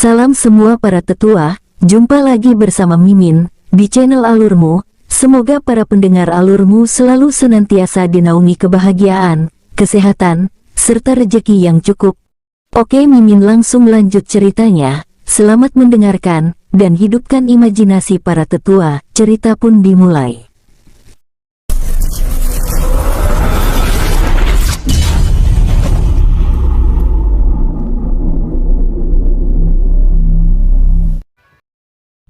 Salam semua para tetua, jumpa lagi bersama Mimin, di channel Alurmu. Semoga para pendengar Alurmu selalu senantiasa dinaungi kebahagiaan, kesehatan, serta rejeki yang cukup. Oke, Mimin langsung lanjut ceritanya. Selamat mendengarkan, dan hidupkan imajinasi para tetua. Cerita pun dimulai.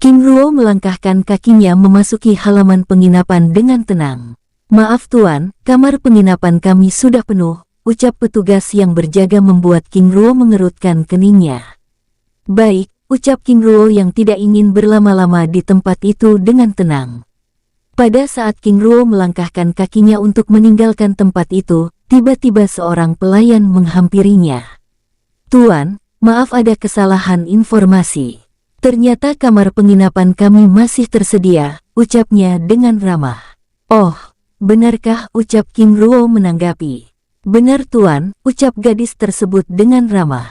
King Ruo melangkahkan kakinya memasuki halaman penginapan dengan tenang. "Maaf tuan, kamar penginapan kami sudah penuh," ucap petugas yang berjaga membuat King Ruo mengerutkan keningnya. "Baik," ucap King Ruo yang tidak ingin berlama-lama di tempat itu dengan tenang. Pada saat King Ruo melangkahkan kakinya untuk meninggalkan tempat itu, tiba-tiba seorang pelayan menghampirinya. "Tuan, maaf ada kesalahan informasi. Ternyata kamar penginapan kami masih tersedia," ucapnya dengan ramah. "Oh, benarkah?" ucap King Ruo menanggapi. "Benar tuan," ucap gadis tersebut dengan ramah.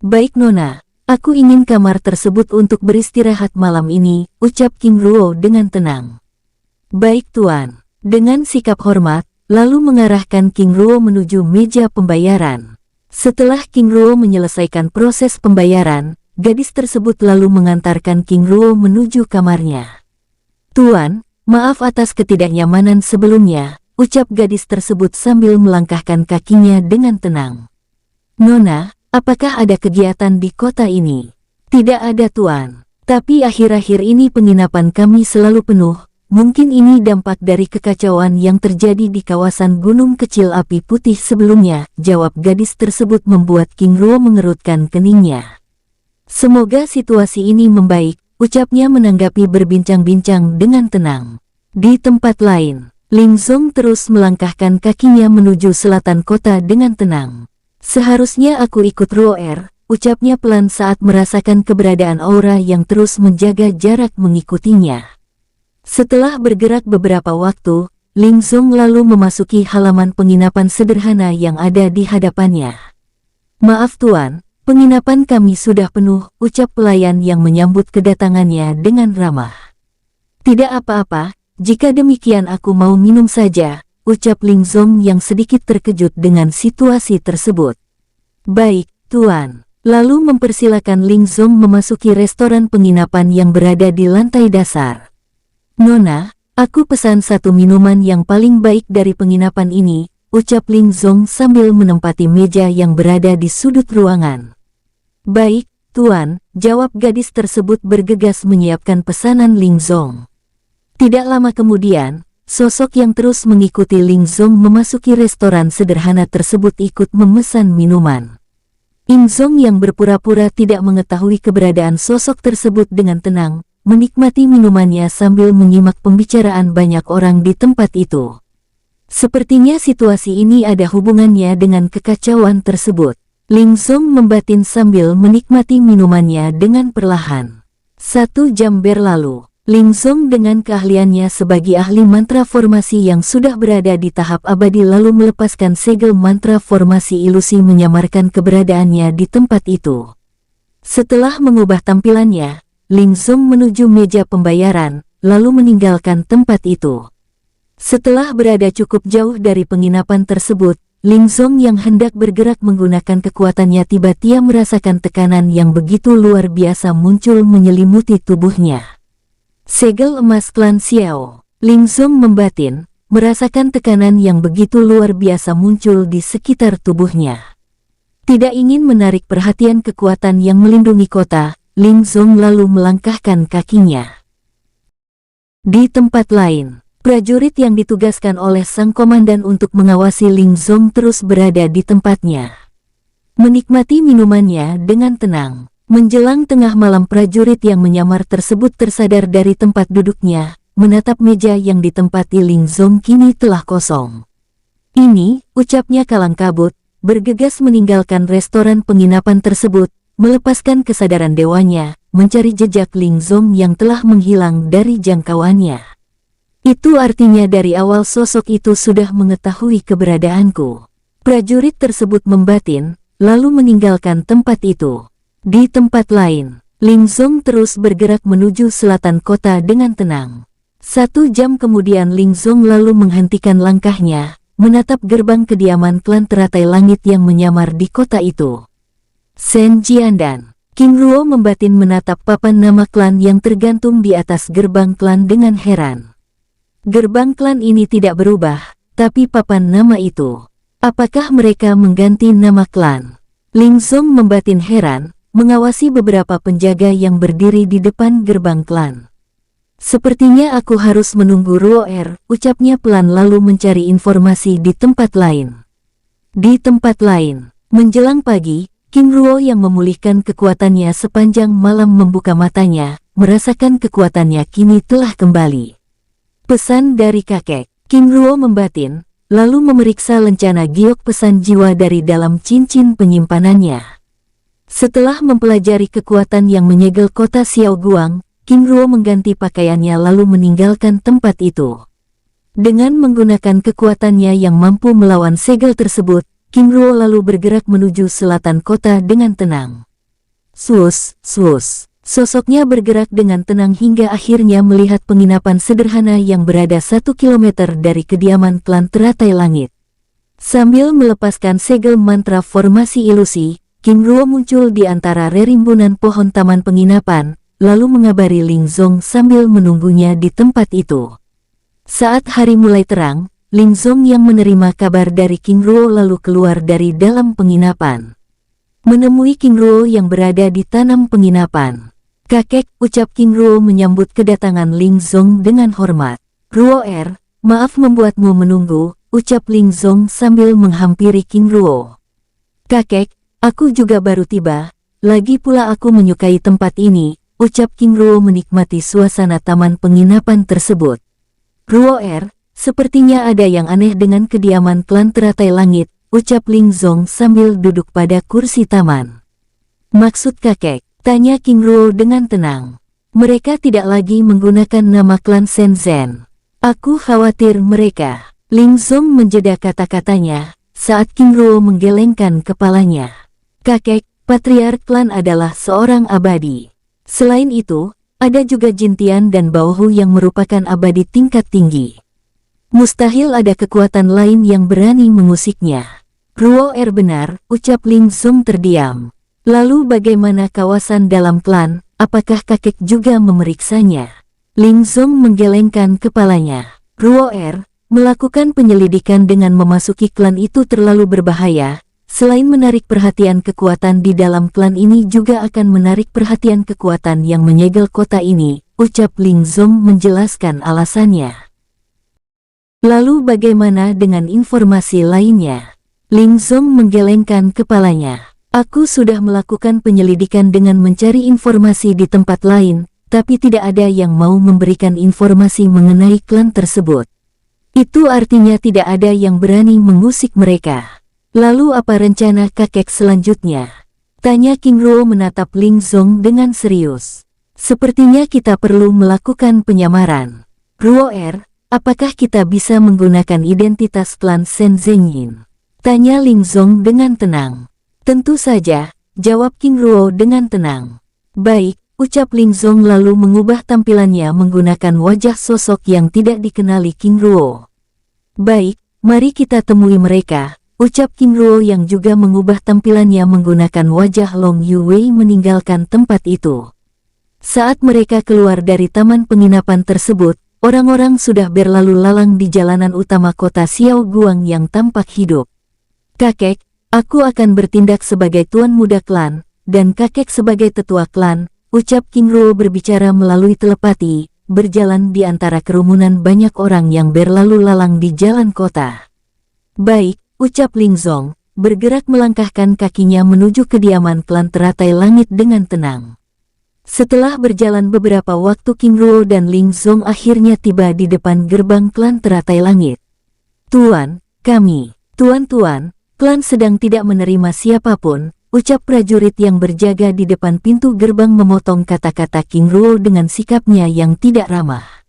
"Baik Nona, aku ingin kamar tersebut untuk beristirahat malam ini," ucap King Ruo dengan tenang. "Baik tuan." Dengan sikap hormat, lalu mengarahkan King Ruo menuju meja pembayaran. Setelah King Ruo menyelesaikan proses pembayaran, gadis tersebut lalu mengantarkan King Ruo menuju kamarnya. "Tuan, maaf atas ketidaknyamanan sebelumnya," ucap gadis tersebut sambil melangkahkan kakinya dengan tenang. "Nona, apakah ada kegiatan di kota ini?" "Tidak ada tuan, tapi akhir-akhir ini penginapan kami selalu penuh. Mungkin ini dampak dari kekacauan yang terjadi di kawasan Gunung Kecil Api Putih sebelumnya," jawab gadis tersebut membuat King Ruo mengerutkan keningnya. "Semoga situasi ini membaik," ucapnya menanggapi berbincang-bincang dengan tenang. Di tempat lain, Ling Zong terus melangkahkan kakinya menuju selatan kota dengan tenang. "Seharusnya aku ikut Ruoer," ucapnya pelan saat merasakan keberadaan aura yang terus menjaga jarak mengikutinya. Setelah bergerak beberapa waktu, Ling Zong lalu memasuki halaman penginapan sederhana yang ada di hadapannya. "Maaf tuan, penginapan kami sudah penuh," ucap pelayan yang menyambut kedatangannya dengan ramah. "Tidak apa-apa, jika demikian aku mau minum saja," ucap Ling Zong yang sedikit terkejut dengan situasi tersebut. "Baik, tuan." Lalu mempersilakan Ling Zong memasuki restoran penginapan yang berada di lantai dasar. "Nona, aku pesan satu minuman yang paling baik dari penginapan ini," ucap Ling Zong sambil menempati meja yang berada di sudut ruangan. "Baik, tuan," jawab gadis tersebut bergegas menyiapkan pesanan Ling Zong. Tidak lama kemudian, sosok yang terus mengikuti Ling Zong memasuki restoran sederhana tersebut ikut memesan minuman. Ling Zong yang berpura-pura tidak mengetahui keberadaan sosok tersebut dengan tenang, menikmati minumannya sambil menyimak pembicaraan banyak orang di tempat itu. Sepertinya situasi ini ada hubungannya dengan kekacauan tersebut. Ling Zong membatin sambil menikmati minumannya dengan perlahan. 1 jam berlalu. Ling Zong dengan keahliannya sebagai ahli mantra formasi yang sudah berada di tahap abadi lalu melepaskan segel mantra formasi ilusi menyamarkan keberadaannya di tempat itu. Setelah mengubah tampilannya, Ling Zong menuju meja pembayaran, lalu meninggalkan tempat itu. Setelah berada cukup jauh dari penginapan tersebut, Ling Zong yang hendak bergerak menggunakan kekuatannya tiba-tiba merasakan tekanan yang begitu luar biasa muncul menyelimuti tubuhnya. Segel emas klan Xiao. Ling Zong membatin, merasakan tekanan yang begitu luar biasa muncul di sekitar tubuhnya. Tidak ingin menarik perhatian kekuatan yang melindungi kota, Ling Zong lalu melangkahkan kakinya. Di tempat lain, prajurit yang ditugaskan oleh sang komandan untuk mengawasi Ling Zong terus berada di tempatnya. Menikmati minumannya dengan tenang. Menjelang tengah malam, prajurit yang menyamar tersebut tersadar dari tempat duduknya, menatap meja yang ditempati Ling Zong kini telah kosong. "Ini," ucapnya kalang kabut, bergegas meninggalkan restoran penginapan tersebut, melepaskan kesadaran dewanya, mencari jejak Ling Zong yang telah menghilang dari jangkauannya. "Itu artinya dari awal sosok itu sudah mengetahui keberadaanku." Prajurit tersebut membatin, lalu meninggalkan tempat itu. Di tempat lain, Ling Zong terus bergerak menuju selatan kota dengan tenang. 1 jam kemudian Ling Zong lalu menghentikan langkahnya, menatap gerbang kediaman klan teratai langit yang menyamar di kota itu. Shen Jiandan, King Ruo membatin menatap papan nama klan yang tergantung di atas gerbang klan dengan heran. Gerbang klan ini tidak berubah, tapi papan nama itu. Apakah mereka mengganti nama klan? Ling Zong membatin heran, mengawasi beberapa penjaga yang berdiri di depan gerbang klan. Sepertinya aku harus menunggu Ruo, ucapnya pelan lalu mencari informasi di tempat lain. Di tempat lain, menjelang pagi, King Ruo yang memulihkan kekuatannya sepanjang malam membuka matanya, merasakan kekuatannya kini telah kembali. Pesan dari kakek, King Ruo membatin, lalu memeriksa lencana giok pesan jiwa dari dalam cincin penyimpanannya. Setelah mempelajari kekuatan yang menyegel kota Xiao Guang, King Ruo mengganti pakaiannya lalu meninggalkan tempat itu. Dengan menggunakan kekuatannya yang mampu melawan segel tersebut, King Ruo lalu bergerak menuju selatan kota dengan tenang. Sus, sosoknya bergerak dengan tenang hingga akhirnya melihat penginapan sederhana yang berada 1 kilometer dari kediaman klan teratai langit. Sambil melepaskan segel mantra formasi ilusi, King Ruo muncul di antara rerimbunan pohon taman penginapan, lalu mengabari Ling Zong sambil menunggunya di tempat itu. Saat hari mulai terang, Ling Zong yang menerima kabar dari King Ruo lalu keluar dari dalam penginapan. Menemui King Ruo yang berada di tanam penginapan. Kakek, ucap King Ruo menyambut kedatangan Ling Zong dengan hormat. Ruo, maaf membuatmu menunggu, ucap Ling Zong sambil menghampiri King Ruo. Kakek, aku juga baru tiba, lagi pula aku menyukai tempat ini, ucap King Ruo menikmati suasana taman penginapan tersebut. Ruo, sepertinya ada yang aneh dengan kediaman klan teratai langit, ucap Ling Zong sambil duduk pada kursi taman. Maksud kakek, tanya King Ruo dengan tenang. Mereka tidak lagi menggunakan nama klan Shenzhen. Aku khawatir mereka. Ling Zong menjeda kata-katanya, saat King Ruo menggelengkan kepalanya. Kakek, patriark klan adalah seorang abadi. Selain itu, ada juga Jintian dan Baohu yang merupakan abadi tingkat tinggi. Mustahil ada kekuatan lain yang berani mengusiknya. Ruo, benar, ucap Ling Zong terdiam. Lalu bagaimana kawasan dalam klan, apakah kakek juga memeriksanya? Ling Zong menggelengkan kepalanya. Ruo, melakukan penyelidikan dengan memasuki klan itu terlalu berbahaya. Selain menarik perhatian kekuatan di dalam klan ini juga akan menarik perhatian kekuatan yang menyegel kota ini, ucap Ling Zong menjelaskan alasannya. Lalu bagaimana dengan informasi lainnya? Ling Zong menggelengkan kepalanya. Aku sudah melakukan penyelidikan dengan mencari informasi di tempat lain, tapi tidak ada yang mau memberikan informasi mengenai klan tersebut. Itu artinya tidak ada yang berani mengusik mereka. Lalu apa rencana kakek selanjutnya? Tanya King Ruo menatap Ling Zong dengan serius. Sepertinya kita perlu melakukan penyamaran. Ruo, apakah kita bisa menggunakan identitas klan Shenzhen? Tanya Ling Zong dengan tenang. Tentu saja, jawab King Ruo dengan tenang. Baik, ucap Ling Zong lalu mengubah tampilannya menggunakan wajah sosok yang tidak dikenali King Ruo. Baik, mari kita temui mereka. Ucap King Ruo yang juga mengubah tampilannya menggunakan wajah Long Yuwei meninggalkan tempat itu. Saat mereka keluar dari taman penginapan tersebut, orang-orang sudah berlalu lalang di jalanan utama kota Xiao Guang yang tampak hidup. Kakek, aku akan bertindak sebagai tuan muda klan, dan kakek sebagai tetua klan, ucap King Ruo berbicara melalui telepati, berjalan di antara kerumunan banyak orang yang berlalu lalang di jalan kota. Baik, ucap Ling Zong, bergerak melangkahkan kakinya menuju kediaman klan teratai langit dengan tenang. Setelah berjalan beberapa waktu King Ruo dan Ling Zong akhirnya tiba di depan gerbang klan teratai langit. Tuan, kami, tuan, klan sedang tidak menerima siapapun, ucap prajurit yang berjaga di depan pintu gerbang memotong kata-kata King Ruo dengan sikapnya yang tidak ramah.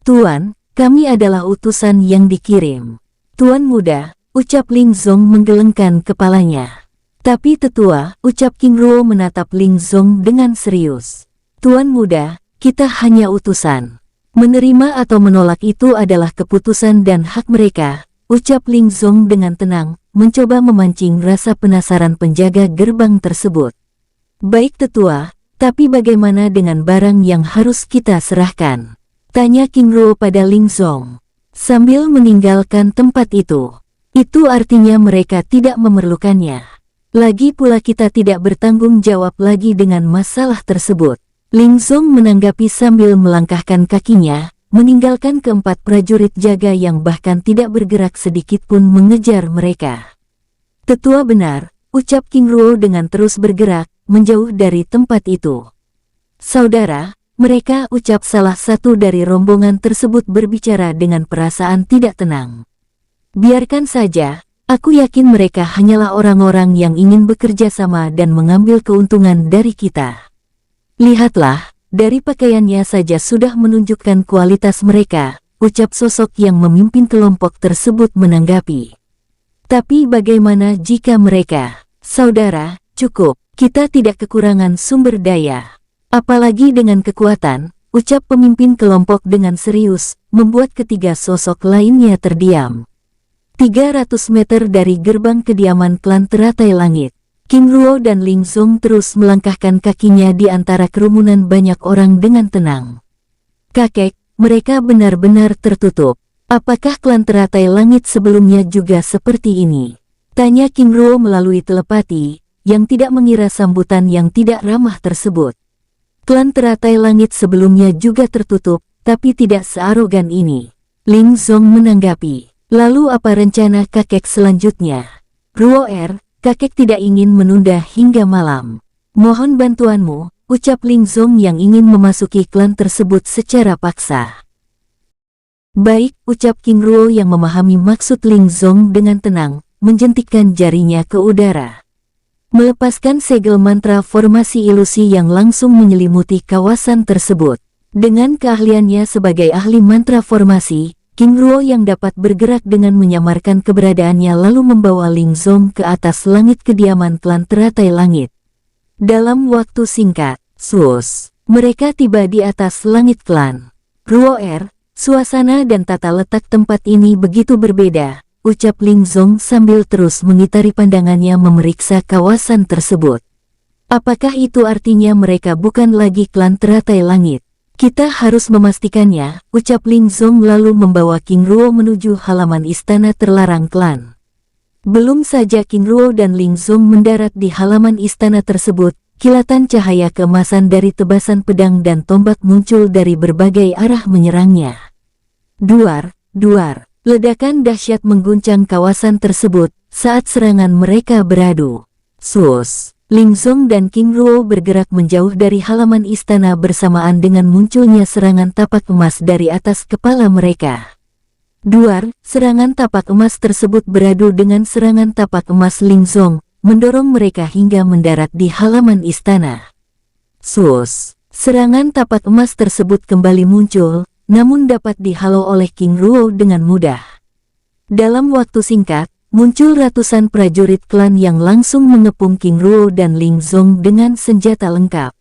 Tuan, kami adalah utusan yang dikirim. Tuan muda, ucap Ling Zong menggelengkan kepalanya. Tapi tetua, ucap King Ruo menatap Ling Zong dengan serius. Tuan muda, kita hanya utusan. Menerima atau menolak itu adalah keputusan dan hak mereka, ucap Ling Zong dengan tenang, mencoba memancing rasa penasaran penjaga gerbang tersebut. Baik tetua, tapi bagaimana dengan barang yang harus kita serahkan? Tanya King Ruo pada Ling Zong. Sambil meninggalkan tempat itu. Itu artinya mereka tidak memerlukannya. Lagi pula kita tidak bertanggung jawab lagi dengan masalah tersebut. Ling Zong menanggapi sambil melangkahkan kakinya, meninggalkan keempat prajurit jaga yang bahkan tidak bergerak sedikit pun mengejar mereka. Tetua benar, ucap King Ruo dengan terus bergerak, menjauh dari tempat itu. Saudara, mereka, ucap salah satu dari rombongan tersebut berbicara dengan perasaan tidak tenang. Biarkan saja. Aku yakin mereka hanyalah orang-orang yang ingin bekerja sama dan mengambil keuntungan dari kita. Lihatlah, dari pakaiannya saja sudah menunjukkan kualitas mereka, ucap sosok yang memimpin kelompok tersebut menanggapi. Tapi bagaimana jika mereka, saudara, cukup, kita tidak kekurangan sumber daya. Apalagi dengan kekuatan, ucap pemimpin kelompok dengan serius, membuat ketiga sosok lainnya terdiam. 300 meter dari gerbang kediaman klan Teratai Langit, King Ruo dan Ling Zong terus melangkahkan kakinya di antara kerumunan banyak orang dengan tenang. Kakek, mereka benar-benar tertutup. Apakah klan Teratai Langit sebelumnya juga seperti ini? Tanya King Ruo melalui telepati, yang tidak mengira sambutan yang tidak ramah tersebut. Klan Teratai Langit sebelumnya juga tertutup, tapi tidak searogan ini. Ling Zong menanggapi. Lalu apa rencana kakek selanjutnya? Ruo, kakek tidak ingin menunda hingga malam. Mohon bantuanmu, ucap Ling Zong yang ingin memasuki klan tersebut secara paksa. Baik, ucap King Ruo yang memahami maksud Ling Zong dengan tenang, menjentikkan jarinya ke udara. Melepaskan segel mantra formasi ilusi yang langsung menyelimuti kawasan tersebut. Dengan keahliannya sebagai ahli mantra formasi, King Ruo yang dapat bergerak dengan menyamarkan keberadaannya lalu membawa Ling Zong ke atas langit kediaman klan Teratai Langit. Dalam waktu singkat, mereka tiba di atas langit klan. Ruo, suasana dan tata letak tempat ini begitu berbeda, ucap Ling Zong sambil terus mengitari pandangannya memeriksa kawasan tersebut. Apakah itu artinya mereka bukan lagi klan Teratai Langit? Kita harus memastikannya, ucap Ling Zong lalu membawa King Ruo menuju halaman istana terlarang klan. Belum saja King Ruo dan Ling Zong mendarat di halaman istana tersebut, kilatan cahaya keemasan dari tebasan pedang dan tombak muncul dari berbagai arah menyerangnya. Duar, ledakan dahsyat mengguncang kawasan tersebut saat serangan mereka beradu. Ling Zong dan King Ruo bergerak menjauh dari halaman istana bersamaan dengan munculnya serangan tapak emas dari atas kepala mereka. Serangan tapak emas tersebut beradu dengan serangan tapak emas Ling Zong, mendorong mereka hingga mendarat di halaman istana. Serangan tapak emas tersebut kembali muncul, namun dapat dihalau oleh King Ruo dengan mudah. Dalam waktu singkat, muncul ratusan prajurit klan yang langsung mengepung King Ruo dan Ling Zong dengan senjata lengkap.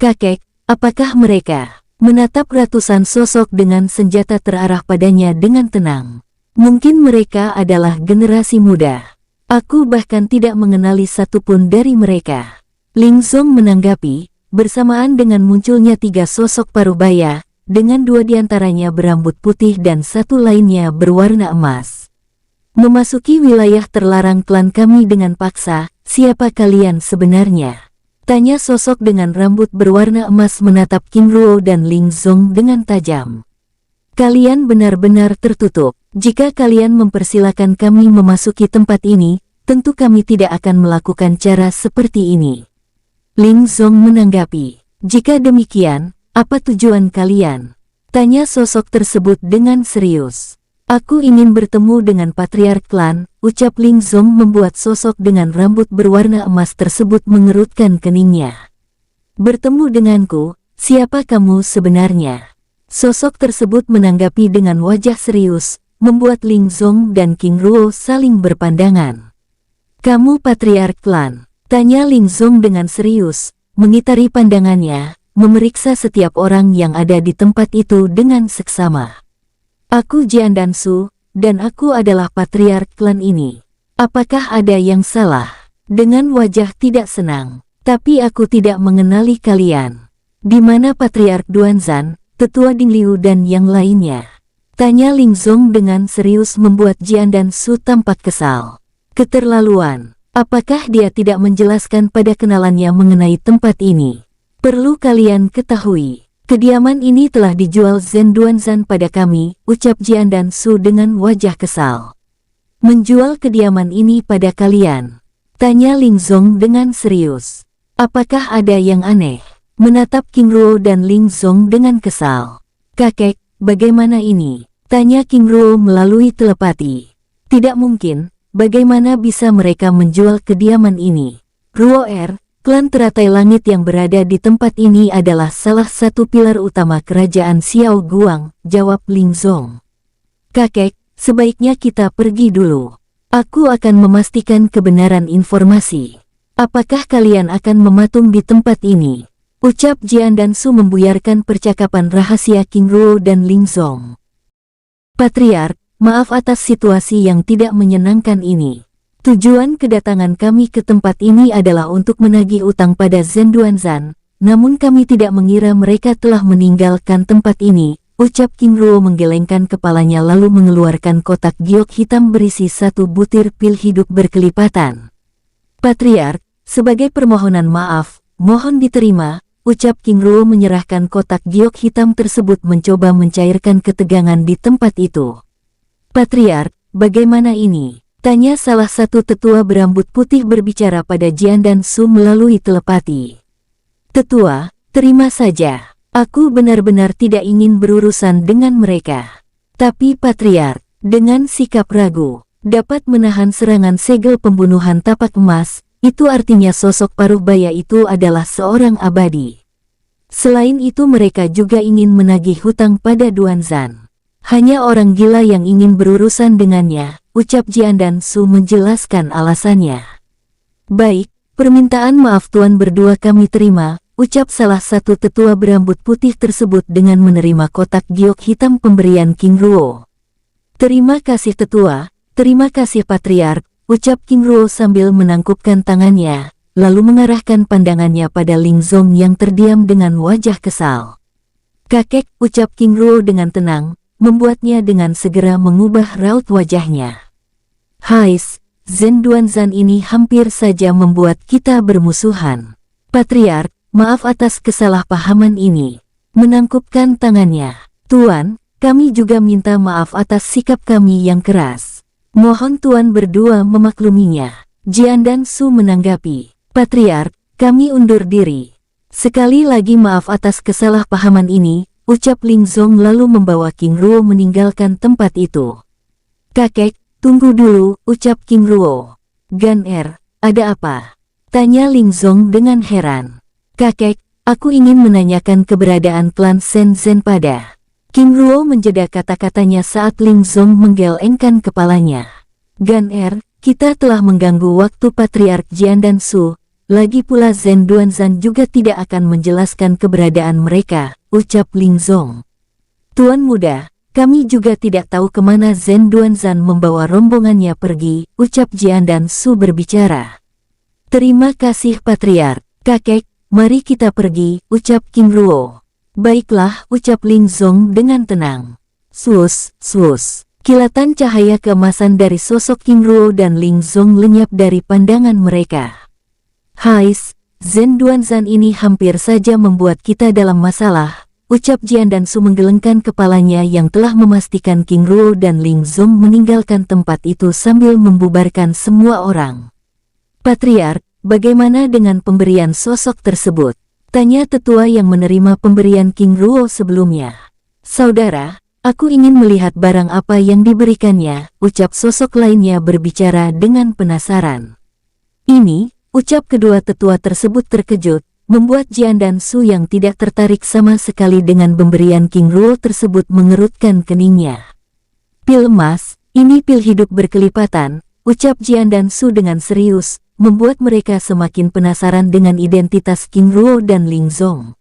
Kakek, apakah mereka? Menatap ratusan sosok dengan senjata terarah padanya dengan tenang. Mungkin mereka adalah generasi muda. Aku bahkan tidak mengenali satupun dari mereka. Ling Zong menanggapi, bersamaan dengan munculnya 3 sosok parubaya, dengan 2 diantaranya berambut putih dan 1 lainnya berwarna emas. Memasuki wilayah terlarang klan kami dengan paksa, siapa kalian sebenarnya? Tanya sosok dengan rambut berwarna emas menatap King Ruo dan Ling Zong dengan tajam. Kalian benar-benar tertutup. Jika kalian mempersilahkan kami memasuki tempat ini, tentu kami tidak akan melakukan cara seperti ini. Ling Zong menanggapi. Jika demikian, apa tujuan kalian? Tanya sosok tersebut dengan serius. Aku ingin bertemu dengan patriark klan, ucap Ling Zong membuat sosok dengan rambut berwarna emas tersebut mengerutkan keningnya. Bertemu denganku, siapa kamu sebenarnya? Sosok tersebut menanggapi dengan wajah serius, membuat Ling Zong dan King Ruo saling berpandangan. Kamu patriark klan? Tanya Ling Zong dengan serius, mengitari pandangannya, memeriksa setiap orang yang ada di tempat itu dengan seksama. Aku Jian Dansu, dan aku adalah patriark klan ini. Apakah ada yang salah? Dengan wajah tidak senang. Tapi aku tidak mengenali kalian. Di mana patriark Duanzan, tetua Dingliu dan yang lainnya? Tanya Ling Zong dengan serius membuat Jian Dansu tampak kesal. Keterlaluan. Apakah dia tidak menjelaskan pada kenalannya mengenai tempat ini? Perlu kalian ketahui, kediaman ini telah dijual Zhen Duanzan pada kami, ucap Jian Dansu dengan wajah kesal. Menjual kediaman ini pada kalian? Tanya Ling Zong dengan serius. Apakah ada yang aneh? Menatap King Ruo dan Ling Zong dengan kesal. Kakek, bagaimana ini? Tanya King Ruo melalui telepati. Tidak mungkin. Bagaimana bisa mereka menjual kediaman ini? Ruo klan teratai langit yang berada di tempat ini adalah salah satu pilar utama kerajaan Xiao Guang, jawab Ling Zong. Kakek, sebaiknya kita pergi dulu. Aku akan memastikan kebenaran informasi. Apakah kalian akan mematung di tempat ini? Ucap Jian Dansu membuyarkan percakapan rahasia King Ruo dan Ling Zong. Patriark, maaf atas situasi yang tidak menyenangkan ini. Tujuan kedatangan kami ke tempat ini adalah untuk menagih utang pada Zhen Duanzan, namun kami tidak mengira mereka telah meninggalkan tempat ini, ucap King Ruo menggelengkan kepalanya lalu mengeluarkan kotak giok hitam berisi 1 butir pil hidup berkelipatan. Patriark, sebagai permohonan maaf, mohon diterima, ucap King Ruo menyerahkan kotak giok hitam tersebut mencoba mencairkan ketegangan di tempat itu. Patriark, bagaimana ini? Tanya salah satu tetua berambut putih berbicara pada Jian Dansu melalui telepati. Tetua, terima saja. Aku benar-benar tidak ingin berurusan dengan mereka. Tapi Patriark, dengan sikap ragu, dapat menahan serangan segel pembunuhan tapak emas, itu artinya sosok paruh baya itu adalah seorang abadi. Selain itu mereka juga ingin menagih hutang pada Duanzan. Hanya orang gila yang ingin berurusan dengannya, ucap Jian Dansu menjelaskan alasannya. Baik, permintaan maaf tuan berdua kami terima, ucap salah satu tetua berambut putih tersebut dengan menerima kotak giok hitam pemberian King Ruo. Terima kasih tetua, terima kasih patriark, ucap King Ruo sambil menangkupkan tangannya, lalu mengarahkan pandangannya pada Ling Zong yang terdiam dengan wajah kesal. Kakek, ucap King Ruo dengan tenang, membuatnya dengan segera mengubah raut wajahnya. Hais, Zhen Duanzan ini hampir saja membuat kita bermusuhan. Patriark, maaf atas kesalahpahaman ini. Menangkupkan tangannya. Tuan, kami juga minta maaf atas sikap kami yang keras. Mohon tuan berdua memakluminya. Jian Dansu menanggapi. Patriark, kami undur diri. Sekali lagi maaf atas kesalahpahaman ini, ucap Ling Zong lalu membawa King Ruo meninggalkan tempat itu. Kakek, tunggu dulu, ucap King Ruo. Gan ada apa? Tanya Ling Zong dengan heran. Kakek, aku ingin menanyakan keberadaan klan Shenzhen pada. King Ruo menjeda kata-katanya saat Ling Zong menggelengkan kepalanya. Gan kita telah mengganggu waktu Patriark Jian Dansu. Lagi pula Zhen Duanzan juga tidak akan menjelaskan keberadaan mereka, ucap Ling Zong. Tuan muda, kami juga tidak tahu kemana Zhen Duanzan membawa rombongannya pergi, ucap Jian Dansu berbicara. Terima kasih Patriark, kakek, mari kita pergi, ucap King Ruo. Baiklah, ucap Ling Zong dengan tenang. Sus. Kilatan cahaya keemasan dari sosok King Ruo dan Ling Zong lenyap dari pandangan mereka. Hais, Zhen Duanzan ini hampir saja membuat kita dalam masalah, ucap Jian Dansu menggelengkan kepalanya yang telah memastikan King Ruo dan Ling Zong meninggalkan tempat itu sambil membubarkan semua orang. Patriark, bagaimana dengan pemberian sosok tersebut? Tanya tetua yang menerima pemberian King Ruo sebelumnya. Saudara, aku ingin melihat barang apa yang diberikannya, ucap sosok lainnya berbicara dengan penasaran. Ini, ucap kedua tetua tersebut terkejut, membuat Jian Dansu yang tidak tertarik sama sekali dengan pemberian King Ruo tersebut mengerutkan keningnya. Pil emas, ini pil hidup berkelipatan, ucap Jian dan Su dengan serius, membuat mereka semakin penasaran dengan identitas King Ruo dan Ling Zong.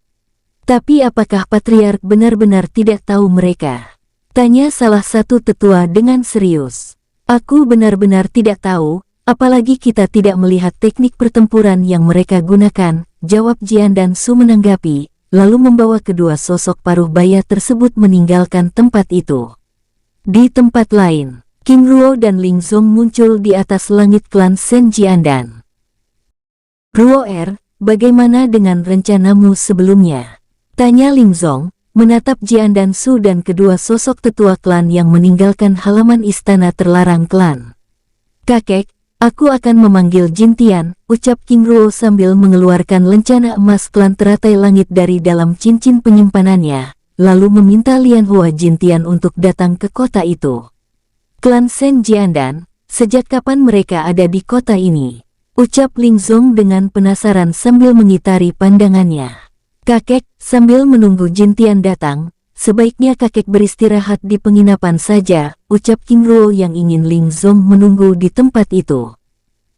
Tapi apakah Patriark benar-benar tidak tahu mereka? Tanya salah satu tetua dengan serius. Aku benar-benar tidak tahu, apalagi kita tidak melihat teknik pertempuran yang mereka gunakan, jawab Jian dan Su menanggapi, lalu membawa kedua sosok paruh baya tersebut meninggalkan tempat itu. Di tempat lain, King Ruo dan Ling Zong muncul di atas langit klan Shen Jiandan. Ruo bagaimana dengan rencanamu sebelumnya? Tanya Ling Zong, menatap Jian dan Su dan kedua sosok tetua klan yang meninggalkan halaman istana terlarang klan. Kakek, aku akan memanggil Jintian, ucap King Ruo sambil mengeluarkan lencana emas klan teratai langit dari dalam cincin penyimpanannya, lalu meminta Lian Hua Jintian untuk datang ke kota itu. Klan Shen Jiandan, sejak kapan mereka ada di kota ini? Ucap Ling Zong dengan penasaran sambil mengitari pandangannya. Kakek, sambil menunggu Jintian datang, sebaiknya kakek beristirahat di penginapan saja, ucap King Ruo yang ingin Ling Zong menunggu di tempat itu.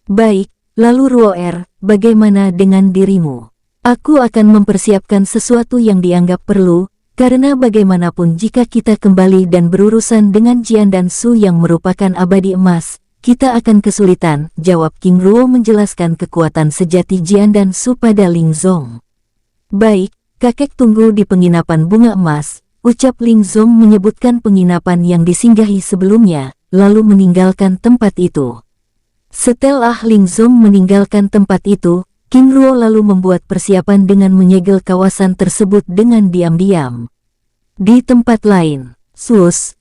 Baik, lalu Ruo bagaimana dengan dirimu? Aku akan mempersiapkan sesuatu yang dianggap perlu, karena bagaimanapun jika kita kembali dan berurusan dengan Jian dan Su yang merupakan abadi emas, kita akan kesulitan, jawab King Ruo menjelaskan kekuatan sejati Jian dan Su pada Ling Zong. Baik, kakek tunggu di penginapan bunga emas, ucap Ling Zong menyebutkan penginapan yang disinggahi sebelumnya, lalu meninggalkan tempat itu. Setelah Ling Zong meninggalkan tempat itu, King Ruo lalu membuat persiapan dengan menyegel kawasan tersebut dengan diam-diam. Di tempat lain, swus,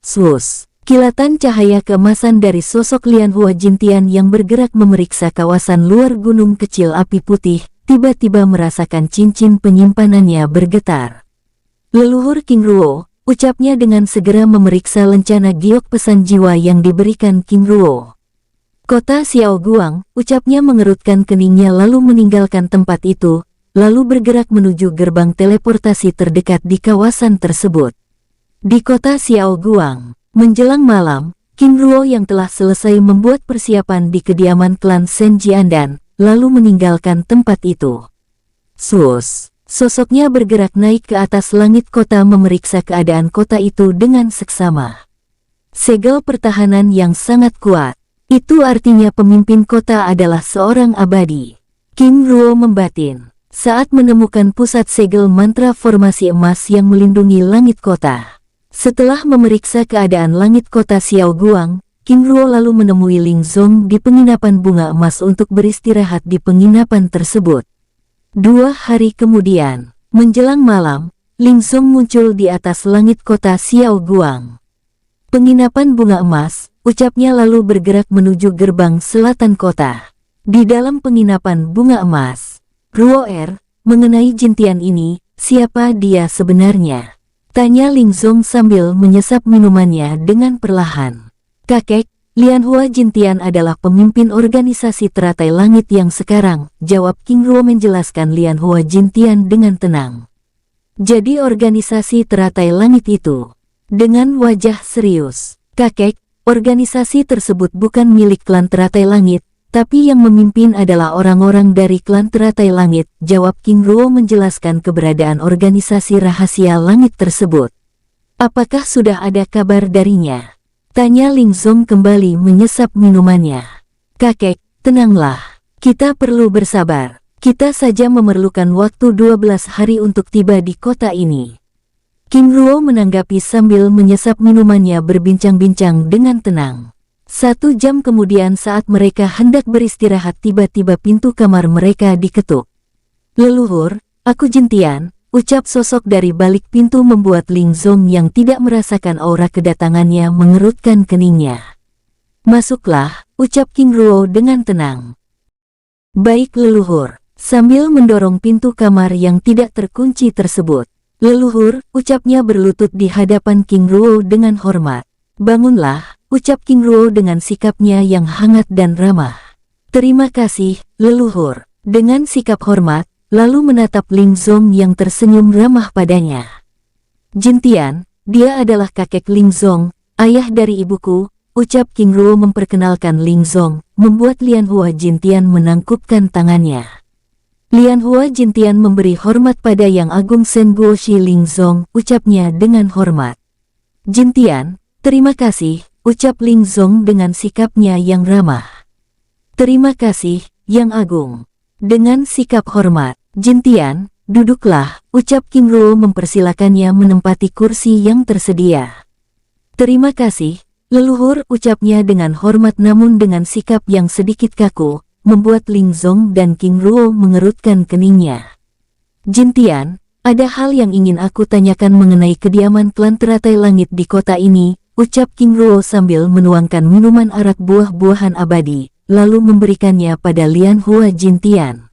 kilatan cahaya keemasan dari sosok Lian Hua Jintian yang bergerak memeriksa kawasan luar gunung kecil api putih, tiba-tiba merasakan cincin penyimpanannya bergetar. Leluhur King Ruo, ucapnya dengan segera memeriksa lencana giok pesan jiwa yang diberikan King Ruo. Kota Xiao Guang, ucapnya mengerutkan keningnya lalu meninggalkan tempat itu, lalu bergerak menuju gerbang teleportasi terdekat di kawasan tersebut. Di kota Xiao Guang, menjelang malam, King Ruo yang telah selesai membuat persiapan di kediaman klan Shen Jiandan, lalu meninggalkan tempat itu. Sosoknya bergerak naik ke atas langit kota memeriksa keadaan kota itu dengan seksama. Segel pertahanan yang sangat kuat. Itu artinya pemimpin kota adalah seorang abadi. King Ruo membatin saat menemukan pusat segel mantra formasi emas yang melindungi langit kota. Setelah memeriksa keadaan langit kota Xiao Guang, King Ruo lalu menemui Ling Zong di penginapan bunga emas untuk beristirahat di penginapan tersebut. 2 hari kemudian, menjelang malam, Ling Zong muncul di atas langit kota Xiao Guang. Penginapan bunga emas, ucapnya lalu bergerak menuju gerbang selatan kota. Di dalam penginapan bunga emas, Ruo mengenai Jintian ini, siapa dia sebenarnya? Tanya Ling Zong sambil menyesap minumannya dengan perlahan. Kakek, Lian Hua Jintian adalah pemimpin organisasi teratai langit yang sekarang, jawab King Ruo menjelaskan Lian Hua Jintian dengan tenang. Jadi organisasi teratai langit itu. Dengan wajah serius, kakek, organisasi tersebut bukan milik klan teratai langit, tapi yang memimpin adalah orang-orang dari klan teratai langit, jawab King Ruo menjelaskan keberadaan organisasi rahasia langit tersebut. Apakah sudah ada kabar darinya? Tanya Ling Zong kembali menyesap minumannya. Kakek, tenanglah. Kita perlu bersabar. Kita saja memerlukan waktu 12 hari untuk tiba di kota ini. King Ruo menanggapi sambil menyesap minumannya berbincang-bincang dengan tenang. 1 jam kemudian saat mereka hendak beristirahat tiba-tiba pintu kamar mereka diketuk. Leluhur, aku Jintian. Ucap sosok dari balik pintu membuat Ling Zong yang tidak merasakan aura kedatangannya mengerutkan keningnya. Masuklah, ucap King Ruo dengan tenang. Baik leluhur, sambil mendorong pintu kamar yang tidak terkunci tersebut. Leluhur, ucapnya berlutut di hadapan King Ruo dengan hormat. Bangunlah, ucap King Ruo dengan sikapnya yang hangat dan ramah. Terima kasih, leluhur. Dengan sikap hormat, lalu menatap Ling Zong yang tersenyum ramah padanya. Jintian, dia adalah kakek Ling Zong, ayah dari ibuku, ucap King Ruo memperkenalkan Ling Zong, membuat Lian Hua Jintian menangkupkan tangannya. Lian Hua Jintian memberi hormat pada Yang Agung Sen Guoshi Ling Zong, ucapnya dengan hormat. Jintian, terima kasih, ucap Ling Zong dengan sikapnya yang ramah. Terima kasih, Yang Agung. Dengan sikap hormat, Jintian, duduklah, ucap King Ruo mempersilakannya menempati kursi yang tersedia. Terima kasih, leluhur, ucapnya dengan hormat namun dengan sikap yang sedikit kaku, membuat Ling Zong dan King Ruo mengerutkan keningnya. Jintian, ada hal yang ingin aku tanyakan mengenai kediaman klan teratai langit di kota ini, ucap King Ruo sambil menuangkan minuman arak buah-buahan abadi, lalu memberikannya pada Lian Hua Jintian.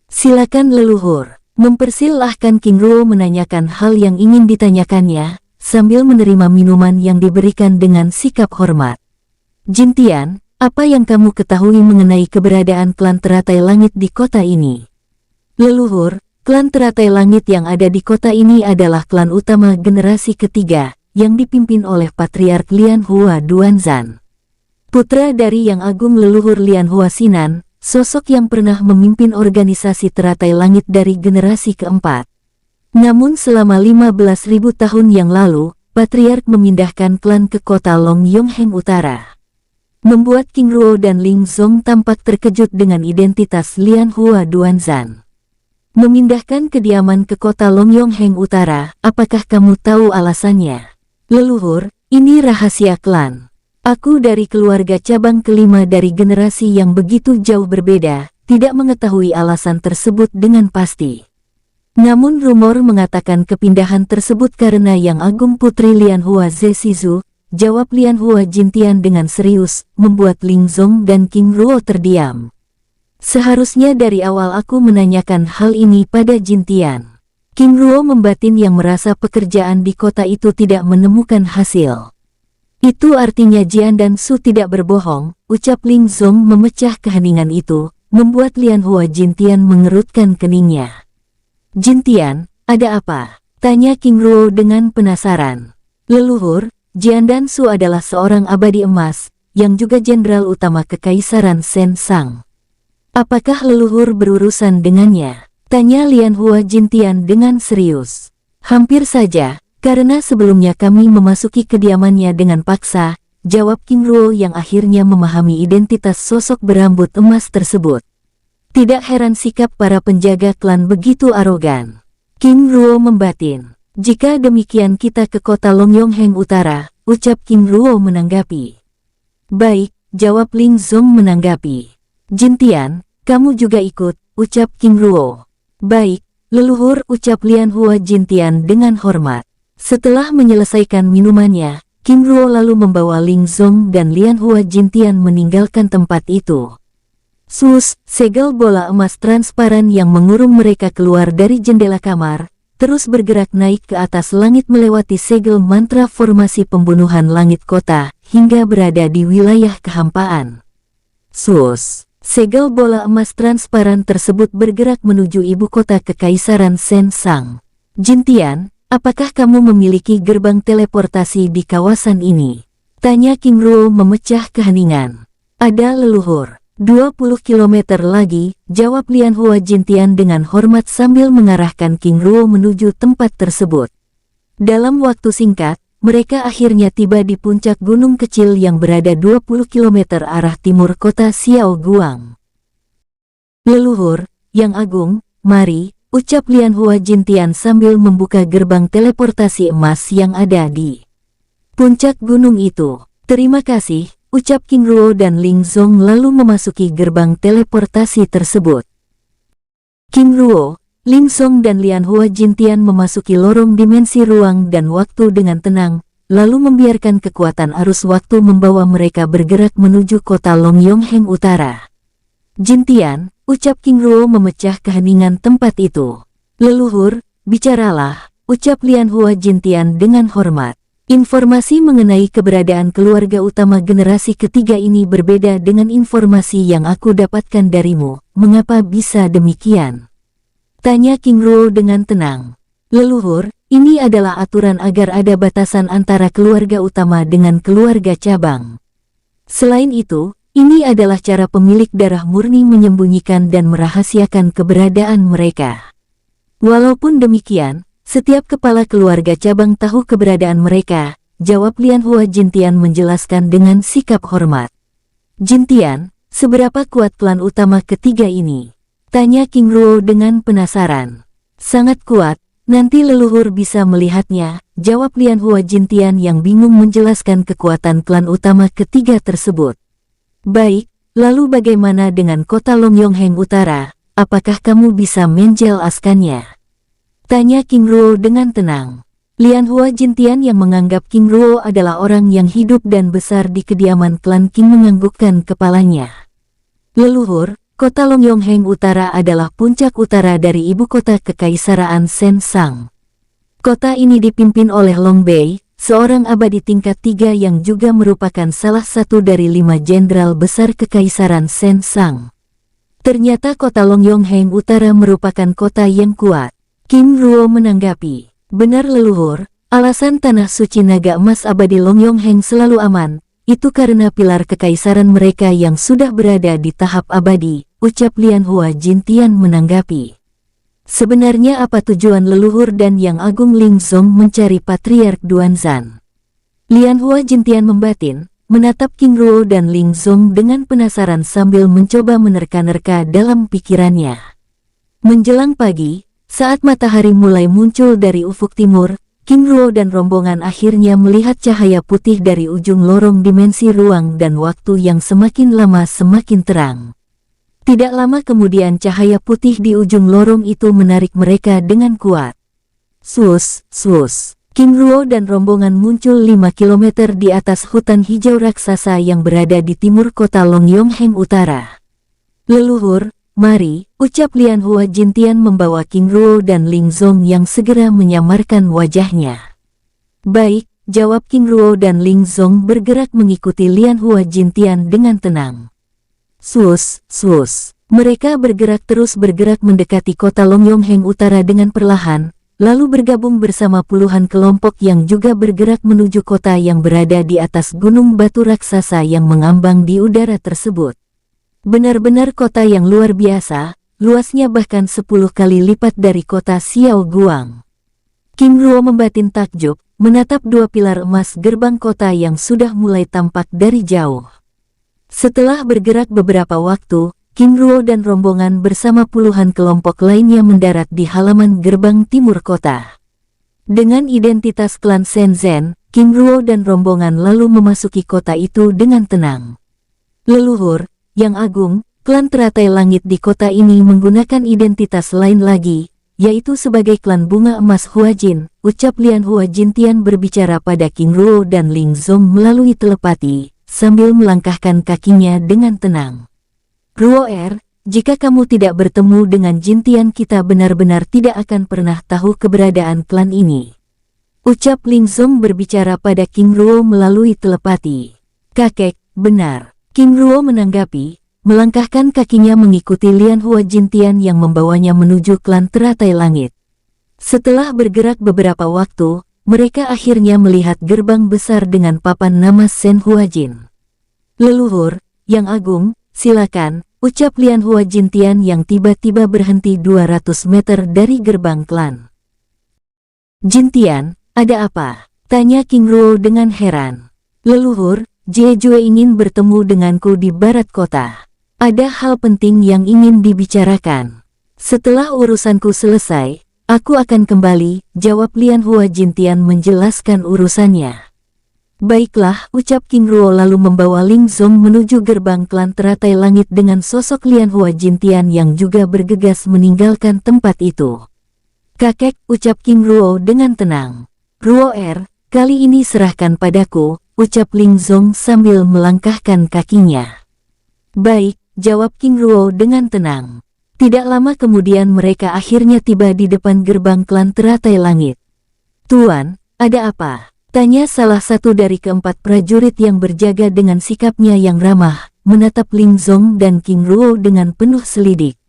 Silakan leluhur, mempersilahkan King Ruo menanyakan hal yang ingin ditanyakannya, sambil menerima minuman yang diberikan dengan sikap hormat. Jintian, apa yang kamu ketahui mengenai keberadaan klan teratai langit di kota ini? Leluhur, klan teratai langit yang ada di kota ini adalah klan utama generasi ketiga, yang dipimpin oleh Patriark Lian Hua Duanzan. Putra dari Yang Agung leluhur Lian Hua Sinan, sosok yang pernah memimpin organisasi teratai langit dari generasi keempat. Namun selama 15.000 tahun yang lalu, Patriark memindahkan klan ke kota Long Yongheng Utara. Membuat King Ruo dan Ling Zong tampak terkejut dengan identitas Lian Hua Duanzan. Memindahkan kediaman ke kota Long Yongheng Utara, apakah kamu tahu alasannya? Leluhur, ini rahasia klan. Aku dari keluarga cabang kelima dari generasi yang begitu jauh berbeda, tidak mengetahui alasan tersebut dengan pasti. Namun rumor mengatakan kepindahan tersebut karena Yang Agung Putri Lian Hua Zesizu, jawab Lian Hua Jintian dengan serius, membuat Ling Zong dan King Ruo terdiam. Seharusnya dari awal aku menanyakan hal ini pada Jintian. King Ruo membatin yang merasa pekerjaan di kota itu tidak menemukan hasil. Itu artinya Jian dan Su tidak berbohong, ucap Ling Zong memecah keheningan itu, membuat Lian Hua Jintian mengerutkan keningnya. Jintian, ada apa? Tanya King Ruo dengan penasaran. Leluhur, Jian dan Su adalah seorang abadi emas, yang juga jenderal utama Kekaisaran Sen Sang. Apakah leluhur berurusan dengannya? Tanya Lian Hua Jintian dengan serius. Hampir saja, karena sebelumnya kami memasuki kediamannya dengan paksa, jawab King Ruo yang akhirnya memahami identitas sosok berambut emas tersebut. Tidak heran sikap para penjaga klan begitu arogan. King Ruo membatin. Jika demikian kita ke kota Long Yongheng Utara, ucap King Ruo menanggapi. Baik, jawab Ling Zong menanggapi. Jintian, kamu juga ikut, ucap King Ruo. Baik, leluhur, ucap Lian Hua Jintian dengan hormat. Setelah menyelesaikan minumannya, King Ruo lalu membawa Ling Zong dan Lian Hua Jintian meninggalkan tempat itu. Sus, segel bola emas transparan yang mengurung mereka keluar dari jendela kamar, terus bergerak naik ke atas langit melewati segel mantra formasi pembunuhan langit kota, hingga berada di wilayah kehampaan. Sus, segel bola emas transparan tersebut bergerak menuju ibu kota Kekaisaran Sen Sang. Jintian, apakah kamu memiliki gerbang teleportasi di kawasan ini? Tanya King Ruo memecah keheningan. Ada leluhur. 20 km lagi, jawab Lian Hua Jintian dengan hormat sambil mengarahkan King Ruo menuju tempat tersebut. Dalam waktu singkat, mereka akhirnya tiba di puncak gunung kecil yang berada 20 km arah timur kota Xiao Guang. Leluhur, Yang Agung, mari, ucap Lian Hua Jintian sambil membuka gerbang teleportasi emas yang ada di puncak gunung itu. Terima kasih, ucap King Ruo dan Ling Zong lalu memasuki gerbang teleportasi tersebut. King Ruo, Ling Zong dan Lian Hua Jintian memasuki lorong dimensi ruang dan waktu dengan tenang, lalu membiarkan kekuatan arus waktu membawa mereka bergerak menuju kota Long Yongheng Utara. Jintian, ucap King Ruo memecah keheningan tempat itu. Leluhur, bicaralah, ucap Lian Hua Jintian dengan hormat. Informasi mengenai keberadaan keluarga utama generasi ketiga ini berbeda dengan informasi yang aku dapatkan darimu. Mengapa bisa demikian? Tanya King Ruo dengan tenang. Leluhur, ini adalah aturan agar ada batasan antara keluarga utama dengan keluarga cabang. Selain itu, ini adalah cara pemilik darah murni menyembunyikan dan merahasiakan keberadaan mereka. Walaupun demikian, setiap kepala keluarga cabang tahu keberadaan mereka, jawab Lianhua Jintian menjelaskan dengan sikap hormat. Jintian, seberapa kuat klan utama ketiga ini? Tanya King Ruo dengan penasaran. Sangat kuat, nanti leluhur bisa melihatnya, jawab Lianhua Jintian yang bingung menjelaskan kekuatan klan utama ketiga tersebut. Baik, lalu bagaimana dengan kota Longyongheng Utara, apakah kamu bisa menjelaskannya? Tanya King Ruo dengan tenang. Lianhua Jintian yang menganggap King Ruo adalah orang yang hidup dan besar di kediaman klan Qing menganggukkan kepalanya. Leluhur, kota Longyongheng Utara adalah puncak utara dari ibu kota Kekaisaraan Sensang. Kota ini dipimpin oleh Long Bei, seorang abadi tingkat 3 yang juga merupakan salah satu dari 5 jenderal besar Kekaisaran Sensang. Ternyata kota Longyongheng Utara merupakan kota yang kuat. King Ruo menanggapi, benar leluhur, alasan tanah suci naga emas abadi Longyongheng selalu aman, itu karena pilar kekaisaran mereka yang sudah berada di tahap abadi, ucap Lianhua Jintian menanggapi. Sebenarnya apa tujuan leluhur dan Yang Agung Lingzong mencari Patriark Duanzan? Lianhua Jintian membatin, menatap King Ruo dan Lingzong dengan penasaran sambil mencoba menerka-nerka dalam pikirannya. Menjelang pagi, saat matahari mulai muncul dari ufuk timur, King Ruo dan rombongan akhirnya melihat cahaya putih dari ujung lorong dimensi ruang dan waktu yang semakin lama semakin terang. Tidak lama kemudian cahaya putih di ujung lorong itu menarik mereka dengan kuat. Sus, sus. King Ruo dan rombongan muncul 5 km di atas hutan hijau raksasa yang berada di timur kota Longyongheng Utara. Leluhur, mari, ucap Lianhua Jintian membawa King Ruo dan Lingzong yang segera menyamarkan wajahnya. Baik, jawab King Ruo dan Lingzong bergerak mengikuti Lianhua Jintian dengan tenang. Sus, sus. Mereka bergerak mendekati kota Longyongheng Utara dengan perlahan, lalu bergabung bersama puluhan kelompok yang juga bergerak menuju kota yang berada di atas gunung batu raksasa yang mengambang di udara tersebut. Benar-benar kota yang luar biasa, luasnya bahkan 10 kali lipat dari kota Xiao Guang. King Ruo membatin takjub, menatap 2 pilar emas gerbang kota yang sudah mulai tampak dari jauh. Setelah bergerak beberapa waktu, King Ruo dan rombongan bersama puluhan kelompok lainnya mendarat di halaman gerbang timur kota. Dengan identitas klan Shenzhen, King Ruo dan rombongan lalu memasuki kota itu dengan tenang. Leluhur, Yang Agung, klan teratai langit di kota ini menggunakan identitas lain lagi, yaitu sebagai klan bunga emas Huajin, ucap Lianhua Jintian berbicara pada King Ruo dan Lingzong melalui telepati, sambil melangkahkan kakinya dengan tenang. Ruo jika kamu tidak bertemu dengan Jintian kita benar-benar tidak akan pernah tahu keberadaan klan ini. Ucap Lingzong berbicara pada King Ruo melalui telepati. Kakek, benar. King Ruo menanggapi, melangkahkan kakinya mengikuti Lianhua Jintian yang membawanya menuju klan teratai langit. Setelah bergerak beberapa waktu, mereka akhirnya melihat gerbang besar dengan papan nama Shen Huajin. Leluhur, Yang Agung, silakan, ucap Lianhua Jintian yang tiba-tiba berhenti 200 meter dari gerbang klan. Jintian, ada apa? Tanya King Ruo dengan heran. Leluhur, Jie Jue ingin bertemu denganku di barat kota. Ada hal penting yang ingin dibicarakan. Setelah urusanku selesai, aku akan kembali, jawab Lianhua Jintian menjelaskan urusannya. Baiklah, ucap King Ruo lalu membawa Lingzong menuju gerbang klan teratai langit dengan sosok Lianhua Jintian yang juga bergegas meninggalkan tempat itu. Kakek, ucap King Ruo dengan tenang. Ruo kali ini serahkan padaku, ucap Lingzong sambil melangkahkan kakinya. Baik, jawab King Ruo dengan tenang. Tidak lama kemudian mereka akhirnya tiba di depan gerbang klan teratai langit. Tuan, ada apa? Tanya salah satu dari keempat prajurit yang berjaga dengan sikapnya yang ramah, menatap Lingzong dan King Ruo dengan penuh selidik.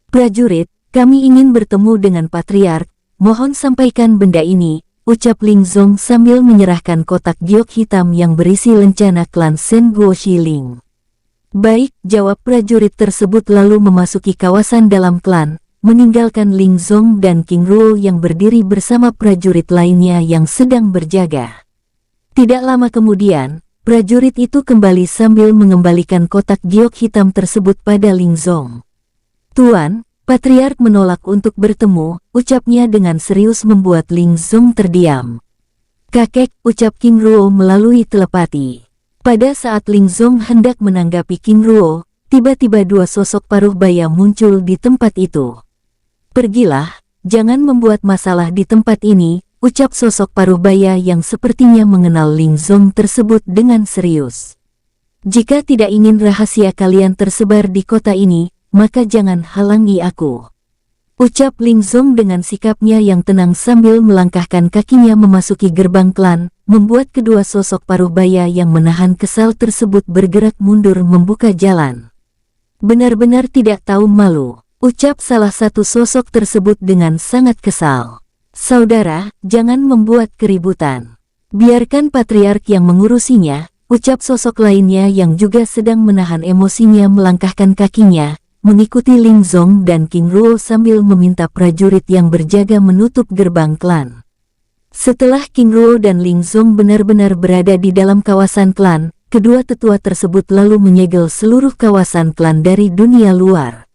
Prajurit, kami ingin bertemu dengan Patriark, mohon sampaikan benda ini, ucap Ling Zong sambil menyerahkan kotak giok hitam yang berisi lencana klan Shen Guoxi Ling. Baik, jawab prajurit tersebut lalu memasuki kawasan dalam klan, meninggalkan Ling Zong dan King Ruo yang berdiri bersama prajurit lainnya yang sedang berjaga. Tidak lama kemudian, prajurit itu kembali sambil mengembalikan kotak giok hitam tersebut pada Ling Zong. "Tuan, Patriark menolak untuk bertemu," ucapnya dengan serius membuat Ling Zong terdiam. "Kakek," ucap King Ruo melalui telepati. Pada saat Ling Zong hendak menanggapi King Ruo, tiba-tiba dua sosok paruh baya muncul di tempat itu. "Pergilah, jangan membuat masalah di tempat ini," ucap sosok paruh baya yang sepertinya mengenal Ling Zong tersebut dengan serius. "Jika tidak ingin rahasia kalian tersebar di kota ini, maka jangan halangi aku," ucap Ling Zong dengan sikapnya yang tenang sambil melangkahkan kakinya memasuki gerbang klan, membuat kedua sosok paruh baya yang menahan kesal tersebut bergerak mundur membuka jalan. "Benar-benar tidak tahu malu," ucap salah satu sosok tersebut dengan sangat kesal. "Saudara, jangan membuat keributan. Biarkan Patriark yang mengurusinya," ucap sosok lainnya yang juga sedang menahan emosinya melangkahkan kakinya, mengikuti Ling Zong dan King Ruo sambil meminta prajurit yang berjaga menutup gerbang klan. Setelah King Ruo dan Ling Zong benar-benar berada di dalam kawasan klan, kedua tetua tersebut lalu menyegel seluruh kawasan klan dari dunia luar.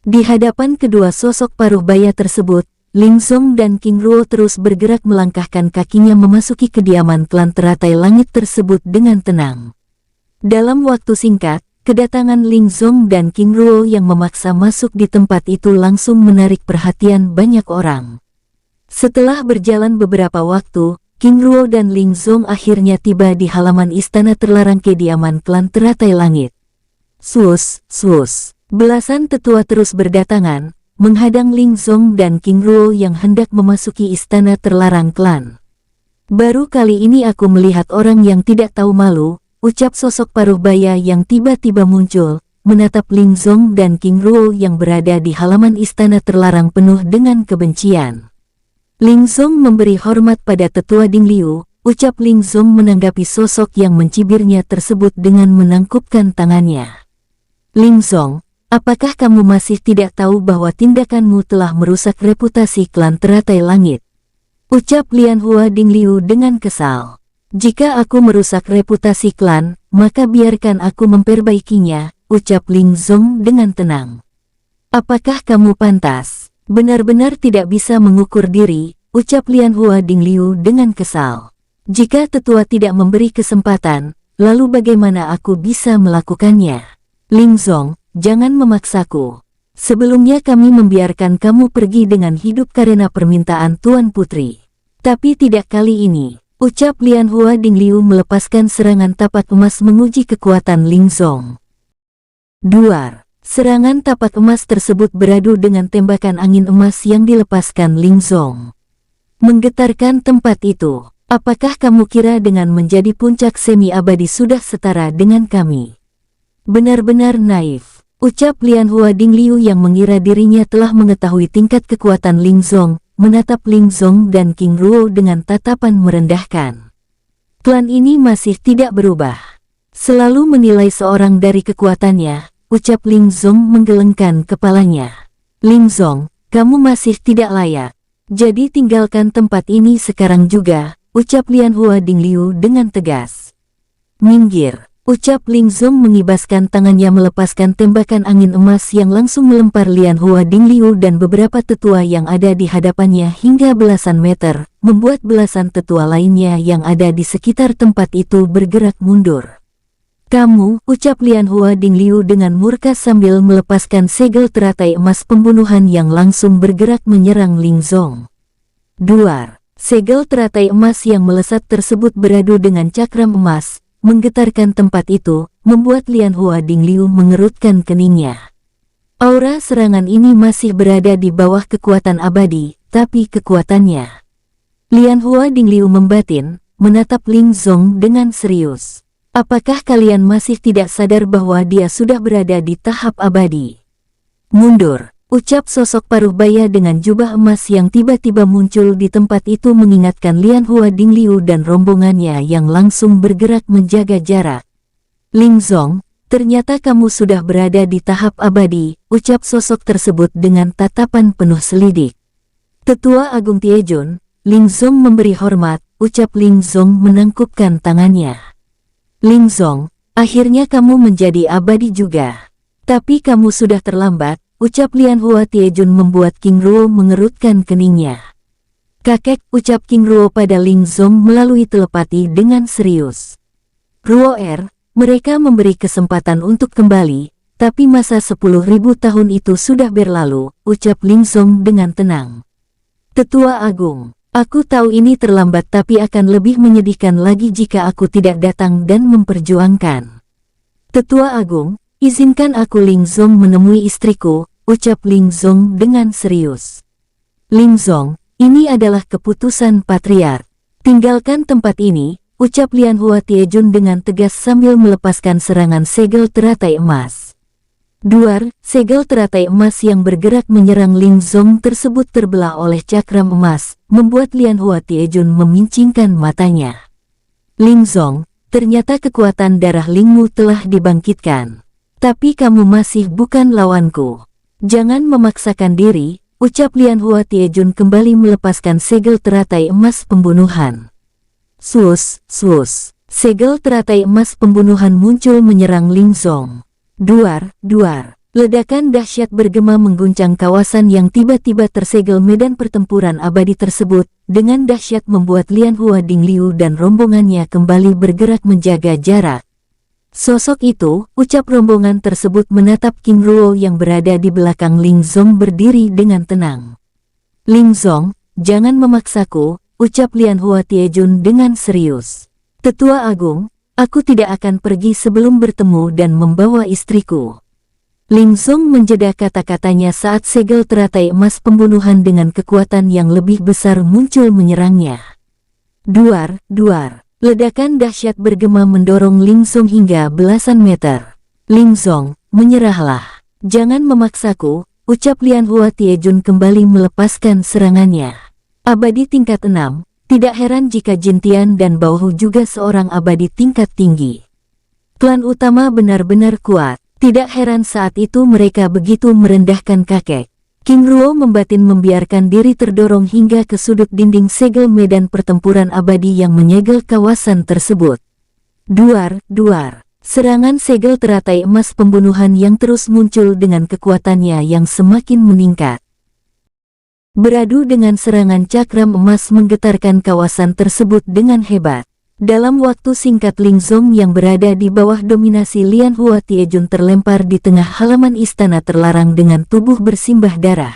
Di hadapan kedua sosok paruh baya tersebut, Ling Zong dan King Ruo terus bergerak melangkahkan kakinya memasuki kediaman klan teratai langit tersebut dengan tenang. Dalam waktu singkat, kedatangan Ling Zong dan King Ruo yang memaksa masuk di tempat itu langsung menarik perhatian banyak orang. Setelah berjalan beberapa waktu, King Ruo dan Ling Zong akhirnya tiba di halaman istana terlarang kediaman klan teratai langit. Swus, swus. Belasan tetua terus berdatangan, menghadang Ling Zong dan King Ruo yang hendak memasuki istana terlarang klan. "Baru kali ini aku melihat orang yang tidak tahu malu," ucap sosok paruh baya yang tiba-tiba muncul, menatap Ling Zong dan King Ruo yang berada di halaman istana terlarang penuh dengan kebencian. Ling Zong memberi hormat pada tetua Ding Liu, ucap Ling Zong menanggapi sosok yang mencibirnya tersebut dengan menangkupkan tangannya. "Ling Zong, apakah kamu masih tidak tahu bahwa tindakanmu telah merusak reputasi klan teratai langit?" ucap Lian Hua Ding Liu dengan kesal. "Jika aku merusak reputasi klan, maka biarkan aku memperbaikinya," ucap Ling Zong dengan tenang. "Apakah kamu pantas? Benar-benar tidak bisa mengukur diri," ucap Lian Hua Ding Liu dengan kesal. "Jika tetua tidak memberi kesempatan, lalu bagaimana aku bisa melakukannya? Ling Zong, jangan memaksaku. Sebelumnya kami membiarkan kamu pergi dengan hidup karena permintaan Tuan Putri. Tapi tidak kali ini," ucap Lian Hua Ding Liu melepaskan serangan tapak emas menguji kekuatan Ling Zong. Duar. Serangan tapak emas tersebut beradu dengan tembakan angin emas yang dilepaskan Ling Zong. Menggetarkan tempat itu. "Apakah kamu kira dengan menjadi puncak semi abadi sudah setara dengan kami? Benar-benar naif," ucap Lian Hua Ding Liu yang mengira dirinya telah mengetahui tingkat kekuatan Ling Zong, menatap Ling Zong dan King Ruo dengan tatapan merendahkan. "Klan ini masih tidak berubah. Selalu menilai seorang dari kekuatannya," ucap Ling Zong menggelengkan kepalanya. "Ling Zong, kamu masih tidak layak. Jadi tinggalkan tempat ini sekarang juga," ucap Lian Hua Ding Liu dengan tegas. "Minggir," ucap Ling Zong mengibaskan tangannya melepaskan tembakan angin emas yang langsung melempar Lian Hua Ding Liu dan beberapa tetua yang ada di hadapannya hingga belasan meter, membuat belasan tetua lainnya yang ada di sekitar tempat itu bergerak mundur. "Kamu," ucap Lian Hua Ding Liu dengan murka sambil melepaskan segel teratai emas pembunuhan yang langsung bergerak menyerang Ling Zong. Duar. Segel teratai emas yang melesat tersebut beradu dengan cakram emas, menggetarkan tempat itu, membuat Lian Hua Ding Liu mengerutkan keningnya. Aura serangan ini masih berada di bawah kekuatan abadi, tapi kekuatannya. Lian Hua Ding Liu membatin, menatap Ling Zong dengan serius. "Apakah kalian masih tidak sadar bahwa dia sudah berada di tahap abadi? Mundur!" Ucap sosok paruh baya dengan jubah emas yang tiba-tiba muncul di tempat itu mengingatkan Lian Hua Dingliu dan rombongannya yang langsung bergerak menjaga jarak. Ling Zong, ternyata kamu sudah berada di tahap abadi, ucap sosok tersebut dengan tatapan penuh selidik. Tetua Agung Tiejun, Ling Zong memberi hormat, ucap Ling Zong menangkupkan tangannya. Ling Zong, akhirnya kamu menjadi abadi juga. Tapi kamu sudah terlambat, ucap Lian Hua Tiejun membuat King Ruo mengerutkan keningnya. Kakek, ucap King Ruo pada Ling Zong melalui telepati dengan serius. Ruo mereka memberi kesempatan untuk kembali, tapi masa 10.000 tahun itu sudah berlalu, ucap Ling Zong dengan tenang. Tetua Agung, aku tahu ini terlambat tapi akan lebih menyedihkan lagi jika aku tidak datang dan memperjuangkan. Tetua Agung, izinkan aku Ling Zong menemui istriku, ucap Ling Zong dengan serius. Ling Zong, ini adalah keputusan Patriark. Tinggalkan tempat ini, ucap Lian Hua Tiejun dengan tegas sambil melepaskan serangan segel teratai emas. Duar, segel teratai emas yang bergerak menyerang Ling Zong tersebut terbelah oleh cakram emas, membuat Lian Hua Tiejun memincingkan matanya. Ling Zong, ternyata kekuatan darah Lingmu telah dibangkitkan. Tapi kamu masih bukan lawanku. Jangan memaksakan diri, ucap Lian Hua Tiejun kembali melepaskan segel teratai emas pembunuhan. Sus, segel teratai emas pembunuhan muncul menyerang Ling Zong. Duar, ledakan dahsyat bergema mengguncang kawasan yang tiba-tiba tersegel medan pertempuran abadi tersebut, dengan dahsyat membuat Lian Hua Dingliu dan rombongannya kembali bergerak menjaga jarak. Sosok itu, ucap rombongan tersebut menatap King Ruo yang berada di belakang Ling Zong berdiri dengan tenang. Ling Zong, jangan memaksaku, ucap Lian Hua Tiejun dengan serius. Tetua Agung, aku tidak akan pergi sebelum bertemu dan membawa istriku. Ling Zong menjeda kata-katanya saat segel teratai emas pembunuhan dengan kekuatan yang lebih besar muncul menyerangnya. Duar. Ledakan dahsyat bergema mendorong Ling Zong hingga belasan meter. Ling Zong, menyerahlah. Jangan memaksaku, ucap Lian Hua Tiejun kembali melepaskan serangannya. Abadi tingkat 6, tidak heran jika Jintian dan Baohu juga seorang abadi tingkat tinggi. Klan utama benar-benar kuat, tidak heran saat itu mereka begitu merendahkan kakek. King Ruo membatin membiarkan diri terdorong hingga ke sudut dinding segel medan pertempuran abadi yang menyegel kawasan tersebut. Duar, serangan segel teratai emas pembunuhan yang terus muncul dengan kekuatannya yang semakin meningkat. Beradu dengan serangan cakram emas menggetarkan kawasan tersebut dengan hebat. Dalam waktu singkat Ling Zong yang berada di bawah dominasi Lian Hua Tiejun terlempar di tengah halaman istana terlarang dengan tubuh bersimbah darah.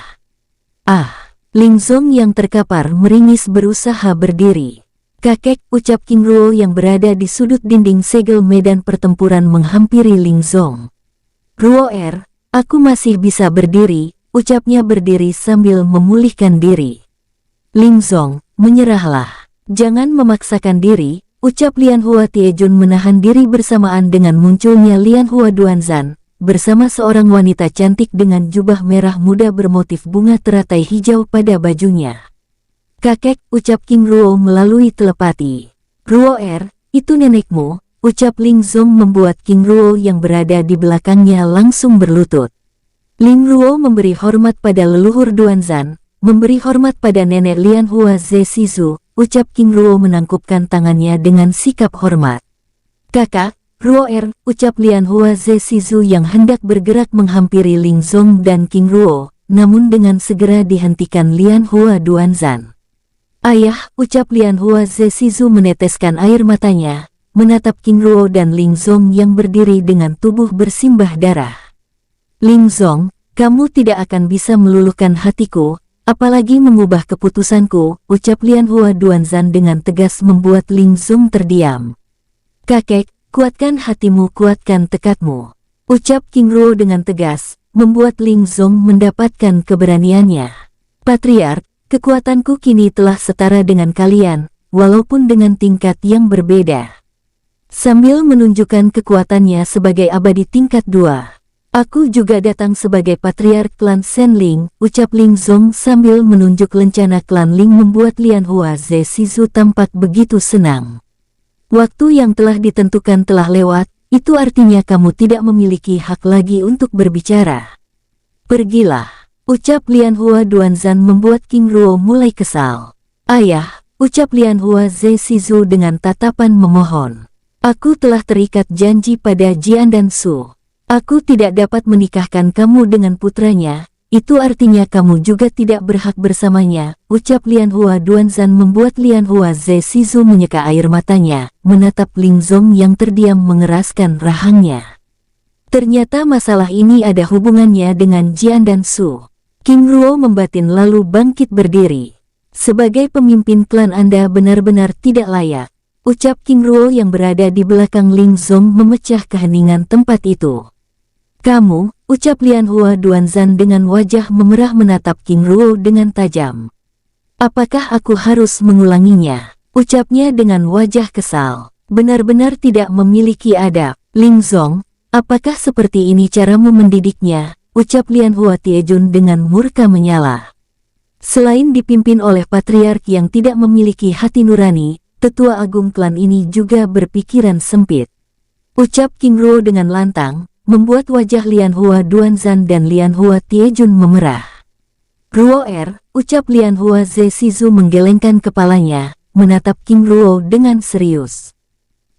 Ling Zong yang terkapar meringis berusaha berdiri. Kakek, ucap King Ruo yang berada di sudut dinding segel medan pertempuran menghampiri Ling Zong. Ruo aku masih bisa berdiri, ucapnya berdiri sambil memulihkan diri. Ling Zong, menyerahlah. Jangan memaksakan diri, ucap Lian Hua Tiejun menahan diri bersamaan dengan munculnya Lian Hua Duanzan, bersama seorang wanita cantik dengan jubah merah muda bermotif bunga teratai hijau pada bajunya. Kakek, ucap King Ruo melalui telepati. Ruo itu nenekmu, ucap Ling Zong membuat King Ruo yang berada di belakangnya langsung berlutut. Ling Ruo memberi hormat pada leluhur Duanzan, memberi hormat pada nenek Lian Hua Zesizu, ucap King Ruo menangkupkan tangannya dengan sikap hormat. Kakak, Ruo ucap Lian Hua Zesizu yang hendak bergerak menghampiri Ling Zong dan King Ruo, namun dengan segera dihentikan Lian Hua Duanzan. Ayah, ucap Lian Hua Zesizu meneteskan air matanya, menatap King Ruo dan Ling Zong yang berdiri dengan tubuh bersimbah darah. Ling Zong, kamu tidak akan bisa meluluhkan hatiku, apalagi mengubah keputusanku, ucap Lian Hua Duanzan dengan tegas membuat Ling Zong terdiam. Kakek, kuatkan hatimu, kuatkan tekadmu, ucap King Ruo dengan tegas, membuat Ling Zong mendapatkan keberaniannya. Patriark, kekuatanku kini telah setara dengan kalian, walaupun dengan tingkat yang berbeda. Sambil menunjukkan kekuatannya sebagai abadi tingkat 2. Aku juga datang sebagai patriark klan Senling, ucap Ling Zong sambil menunjuk lencana klan Ling membuat Lian Hua Ze Shizu tampak begitu senang. Waktu yang telah ditentukan telah lewat, itu artinya kamu tidak memiliki hak lagi untuk berbicara. Pergilah, ucap Lian Hua Duanzan membuat King Ruo mulai kesal. Ayah, ucap Lian Hua Ze Shizu dengan tatapan memohon. Aku telah terikat janji pada Jian dan Su. Aku tidak dapat menikahkan kamu dengan putranya, itu artinya kamu juga tidak berhak bersamanya, ucap Lian Hua Duanzan membuat Lian Hua Ze Shizu menyeka air matanya, menatap Ling Zong yang terdiam mengeraskan rahangnya. Ternyata masalah ini ada hubungannya dengan Jian dan Su. King Ruo membatin lalu bangkit berdiri. Sebagai pemimpin klan Anda benar-benar tidak layak, ucap King Ruo yang berada di belakang Ling Zong memecah keheningan tempat itu. Kamu, ucap Lian Hua Duanzan dengan wajah memerah menatap King Ruo dengan tajam. Apakah aku harus mengulanginya? Ucapnya dengan wajah kesal. Benar-benar tidak memiliki adab. Ling Zong, apakah seperti ini caramu mendidiknya? Ucap Lian Hua Tiejun dengan murka menyala. Selain dipimpin oleh patriark yang tidak memiliki hati nurani, tetua agung klan ini juga berpikiran sempit. Ucap King Ruo dengan lantang, membuat wajah Lian Hua Duanzan dan Lian Hua Tiejun memerah. Ruo ucap Lian Hua Ze Shizu menggelengkan kepalanya, menatap King Ruo dengan serius.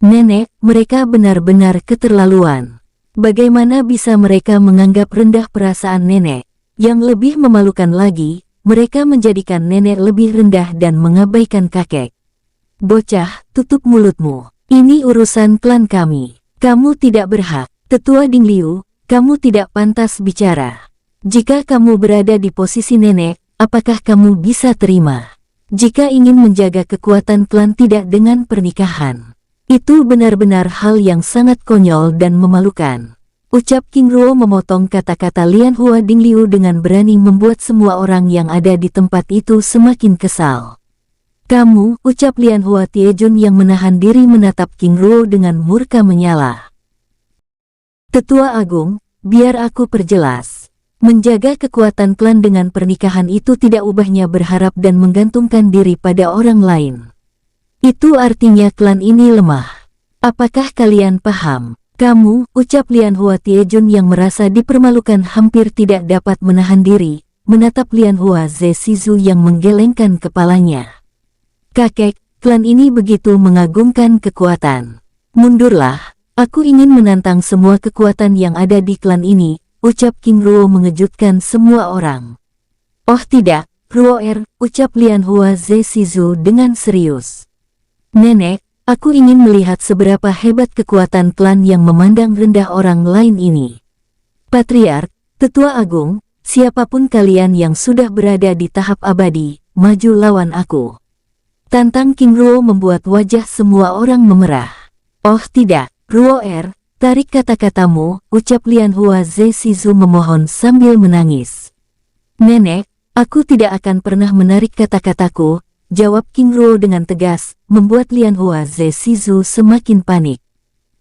Nenek, mereka benar-benar keterlaluan. Bagaimana bisa mereka menganggap rendah perasaan nenek? Yang lebih memalukan lagi, mereka menjadikan nenek lebih rendah dan mengabaikan kakek. Bocah, tutup mulutmu. Ini urusan klan kami. Kamu tidak berhak. Tetua Ding Liu, kamu tidak pantas bicara. Jika kamu berada di posisi nenek, apakah kamu bisa terima? Jika ingin menjaga kekuatan klan tidak dengan pernikahan, itu benar-benar hal yang sangat konyol dan memalukan. Ucap King Ruo memotong kata-kata Lian Hua Ding Liu dengan berani membuat semua orang yang ada di tempat itu semakin kesal. Kamu, ucap Lian Hua Tiejun yang menahan diri menatap King Ruo dengan murka menyala. Tetua Agung, biar aku perjelas. Menjaga kekuatan klan dengan pernikahan itu tidak ubahnya berharap dan menggantungkan diri pada orang lain. Itu artinya klan ini lemah. Apakah kalian paham? Kamu, ucap Lian Hua Tiejun yang merasa dipermalukan hampir tidak dapat menahan diri, menatap Lian Hua Ze Shizu yang menggelengkan kepalanya. Kakek, klan ini begitu mengagungkan kekuatan. Mundurlah. Aku ingin menantang semua kekuatan yang ada di klan ini, ucap King Ruo mengejutkan semua orang. Oh tidak, Ruo ucap Lian Hua Ze Shizu dengan serius. Nenek, aku ingin melihat seberapa hebat kekuatan klan yang memandang rendah orang lain ini. Patriark, Tetua Agung, siapapun kalian yang sudah berada di tahap abadi, maju lawan aku. Tantang King Ruo membuat wajah semua orang memerah. Oh tidak. Ruo tarik kata-katamu, ucap Lian Hua Ze Shizu memohon sambil menangis. Nenek, aku tidak akan pernah menarik kata-kataku, jawab King Ruo dengan tegas, membuat Lian Hua Ze Shizu semakin panik.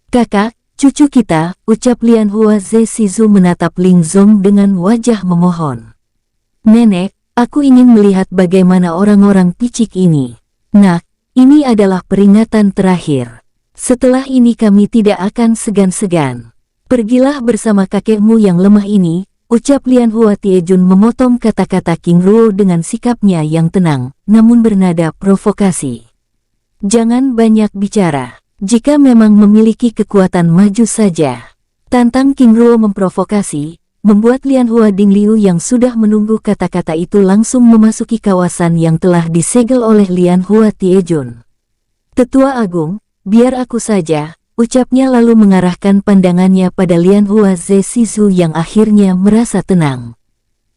Kakak, cucu kita, ucap Lian Hua Ze Shizu menatap Ling Zong dengan wajah memohon. Nenek, aku ingin melihat bagaimana orang-orang picik ini. Nak, ini adalah peringatan terakhir. Setelah ini kami tidak akan segan-segan. Pergilah bersama kakekmu yang lemah ini, ucap Lian Hua Tiejun memotong kata-kata King Ruo dengan sikapnya yang tenang, namun bernada provokasi. Jangan banyak bicara. Jika memang memiliki kekuatan maju saja. Tantang King Ruo memprovokasi, membuat Lian Hua Ding Liu yang sudah menunggu kata-kata itu langsung memasuki kawasan yang telah disegel oleh Lian Hua Tiejun. Tetua Agung, biar aku saja, ucapnya lalu mengarahkan pandangannya pada Lian Hua Ze Shizu yang akhirnya merasa tenang.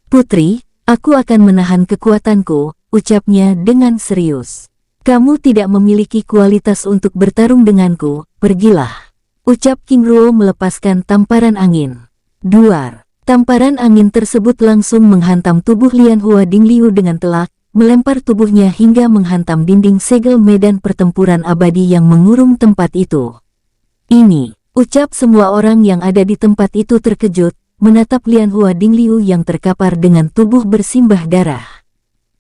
Putri, aku akan menahan kekuatanku, ucapnya dengan serius. Kamu tidak memiliki kualitas untuk bertarung denganku, pergilah. Ucap King Ruo melepaskan tamparan angin. Duar. Tamparan angin tersebut langsung menghantam tubuh Lian Hua Ding Liu dengan telak, melempar tubuhnya hingga menghantam dinding segel medan pertempuran abadi yang mengurung tempat itu. Ini, ucap semua orang yang ada di tempat itu terkejut, menatap Lian Hua Dingliu yang terkapar dengan tubuh bersimbah darah.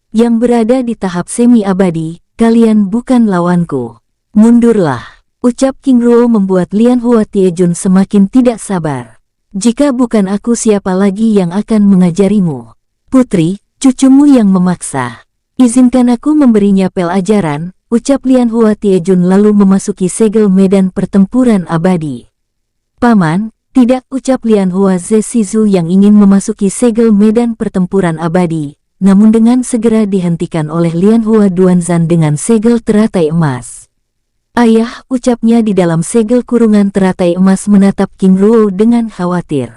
Yang berada di tahap semi-abadi, kalian bukan lawanku. Mundurlah, ucap King Ruo membuat Lian Hua Tiejun semakin tidak sabar. Jika bukan aku, siapa lagi yang akan mengajarimu? Putri, cucumu yang memaksa. Izinkan aku memberinya pel ajaran, ucap Lian Hua Tiejun lalu memasuki segel medan pertempuran abadi. Paman, tidak, ucap Lian Hua Zesizu yang ingin memasuki segel medan pertempuran abadi. Namun dengan segera dihentikan oleh Lian Hua Duanzan dengan segel teratai emas. Ayah, ucapnya di dalam segel kurungan teratai emas menatap King Ruo dengan khawatir.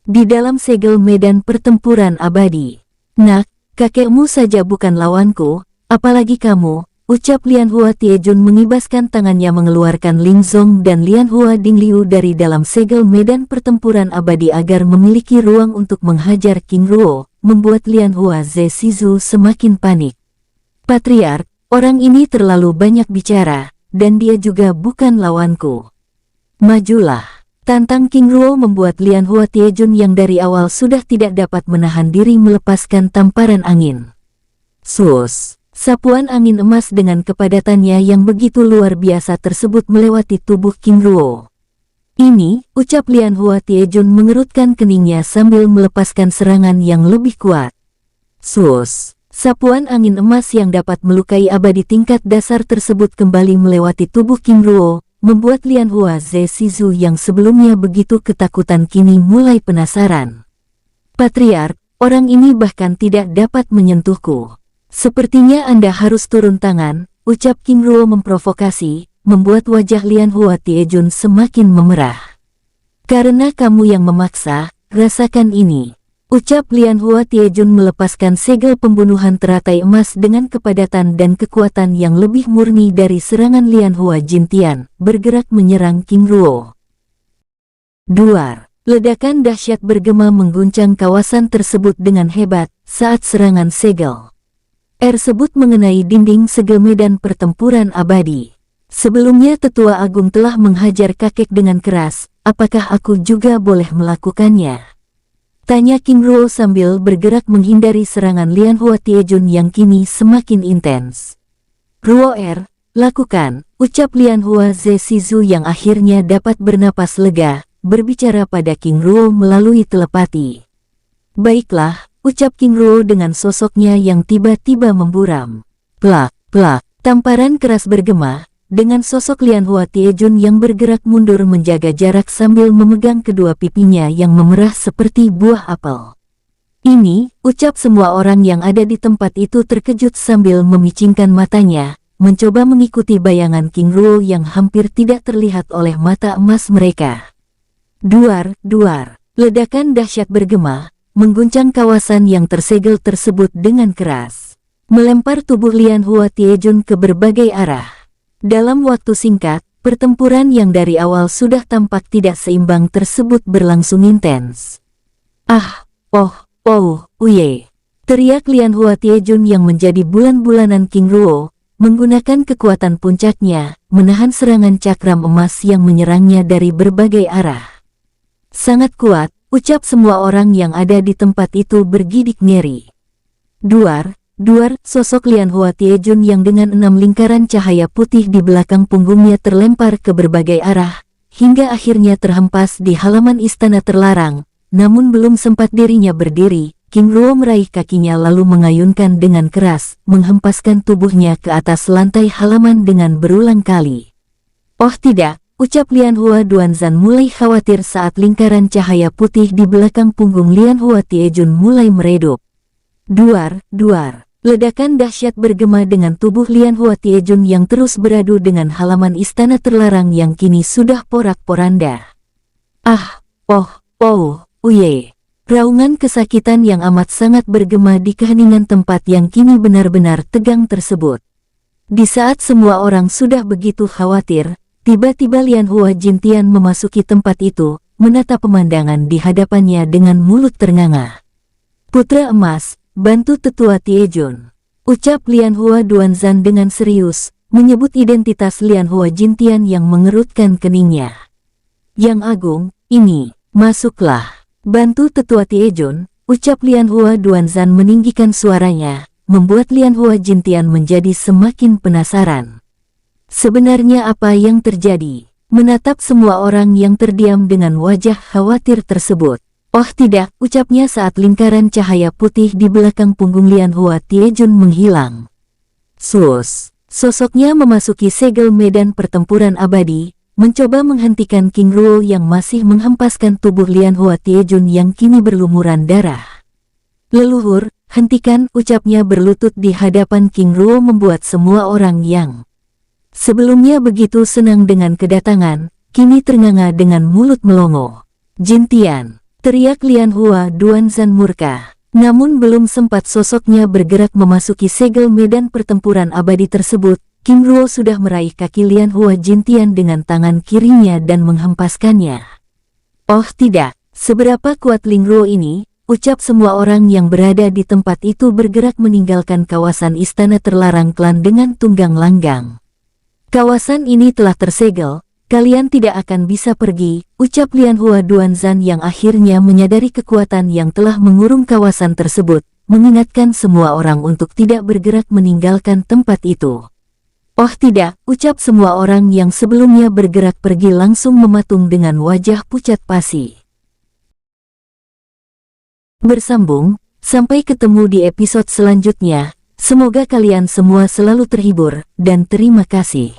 Di dalam segel medan pertempuran abadi. Nak, kakekmu saja bukan lawanku, apalagi kamu, ucap Lian Hua Tiejun mengibaskan tangannya mengeluarkan Ling Zong dan Lian Hua Dingliu dari dalam segel medan pertempuran abadi agar memiliki ruang untuk menghajar King Ruo. Membuat Lian Hua Zesizu semakin panik. Patriark, orang ini terlalu banyak bicara, dan dia juga bukan lawanku. Majulah. Tantang King Ruo membuat Lian Hua Tiejun yang dari awal sudah tidak dapat menahan diri melepaskan tamparan angin. Sus, sapuan angin emas dengan kepadatannya yang begitu luar biasa tersebut melewati tubuh King Ruo. Ini, ucap Lian Hua Tiejun mengerutkan keningnya sambil melepaskan serangan yang lebih kuat. Sus, sapuan angin emas yang dapat melukai abadi tingkat dasar tersebut kembali melewati tubuh King Ruo, membuat Lian Hua Zesizu yang sebelumnya begitu ketakutan kini mulai penasaran. Patriark, orang ini bahkan tidak dapat menyentuhku. Sepertinya Anda harus turun tangan, ucap King Ruo memprovokasi. Membuat wajah Lian Hua Tiejun semakin memerah. Karena kamu yang memaksa, rasakan ini. Ucap Lian Hua Tiejun melepaskan segel pembunuhan teratai emas dengan kepadatan dan kekuatan yang lebih murni dari serangan Lian Hua Jintian, bergerak menyerang King Ruo. Duar, ledakan dahsyat bergema mengguncang kawasan tersebut dengan hebat saat serangan segel tersebut mengenai dinding segel medan pertempuran abadi. Sebelumnya Tetua Agung telah menghajar kakek dengan keras, apakah aku juga boleh melakukannya? Tanya King Ruo sambil bergerak menghindari serangan Lian Hua Tiejun yang kini semakin intens. Ruo lakukan, ucap Lian Hua Zesizu yang akhirnya dapat bernapas lega, berbicara pada King Ruo melalui telepati. Baiklah, ucap King Ruo dengan sosoknya yang tiba-tiba memburam. Plak, plak, tamparan keras bergema. Dengan sosok Lian Hua Tiejun yang bergerak mundur menjaga jarak sambil memegang kedua pipinya yang memerah seperti buah apel. Ini, ucap semua orang yang ada di tempat itu terkejut sambil memicingkan matanya, mencoba mengikuti bayangan King Ruo yang hampir tidak terlihat oleh mata emas mereka. Duar, duar, ledakan dahsyat bergema, mengguncang kawasan yang tersegel tersebut dengan keras. Melempar tubuh Lian Hua Tiejun ke berbagai arah. Dalam waktu singkat, pertempuran yang dari awal sudah tampak tidak seimbang tersebut berlangsung intens. Ah, uye, teriak Lian Hua Tiejun yang menjadi bulan-bulanan King Ruo, menggunakan kekuatan puncaknya, menahan serangan cakram emas yang menyerangnya dari berbagai arah. Sangat kuat, ucap semua orang yang ada di tempat itu bergidik ngeri. Duar, sosok Lian Hua Tiejun yang dengan 6 lingkaran cahaya putih di belakang punggungnya terlempar ke berbagai arah, hingga akhirnya terhempas di halaman istana terlarang. Namun belum sempat dirinya berdiri, King Ruo meraih kakinya lalu mengayunkan dengan keras, menghempaskan tubuhnya ke atas lantai halaman dengan berulang kali. Oh tidak, ucap Lian Hua Duanzan mulai khawatir saat lingkaran cahaya putih di belakang punggung Lian Hua Tiejun mulai meredup. Duar. Ledakan dahsyat bergema dengan tubuh Lian Hua Tiejun yang terus beradu dengan halaman istana terlarang yang kini sudah porak-poranda. Ah, uye. Raungan kesakitan yang amat sangat bergema di keheningan tempat yang kini benar-benar tegang tersebut. Di saat semua orang sudah begitu khawatir, tiba-tiba Lian Hua Jintian memasuki tempat itu, menatap pemandangan di hadapannya dengan mulut ternganga. Putra emas, bantu Tetua Tiejun, ucap Lian Hua Duanzan dengan serius, menyebut identitas Lian Hua Jintian yang mengerutkan keningnya. Yang Agung, ini, masuklah. Bantu tetua Tiejun, ucap Lianhua Duanzan meninggikan suaranya, membuat Lianhua Jintian menjadi semakin penasaran. Sebenarnya apa yang terjadi? Menatap semua orang yang terdiam dengan wajah khawatir tersebut. Oh tidak, ucapnya saat lingkaran cahaya putih di belakang punggung Lianhua Tiejun menghilang. Sosoknya memasuki segel medan pertempuran abadi, mencoba menghentikan King Ruo yang masih menghempaskan tubuh Lianhua Tiejun yang kini berlumuran darah. Leluhur, hentikan, ucapnya berlutut di hadapan King Ruo membuat semua orang yang sebelumnya begitu senang dengan kedatangan, kini ternganga dengan mulut melongo. Jintian, teriak Lianhua Duanzan murka. Namun belum sempat sosoknya bergerak memasuki segel medan pertempuran abadi tersebut, King Ruo sudah meraih kaki Lianhua Jintian dengan tangan kirinya dan menghempaskannya. Oh tidak, seberapa kuat Ling Ruo ini, ucap semua orang yang berada di tempat itu bergerak meninggalkan kawasan istana terlarang klan dengan tunggang langgang. Kawasan ini telah tersegel, kalian tidak akan bisa pergi, ucap Lianhua Duanzan yang akhirnya menyadari kekuatan yang telah mengurung kawasan tersebut, mengingatkan semua orang untuk tidak bergerak meninggalkan tempat itu. Oh tidak, ucap semua orang yang sebelumnya bergerak pergi langsung mematung dengan wajah pucat pasi. Bersambung, sampai ketemu di episode selanjutnya, semoga kalian semua selalu terhibur, dan terima kasih.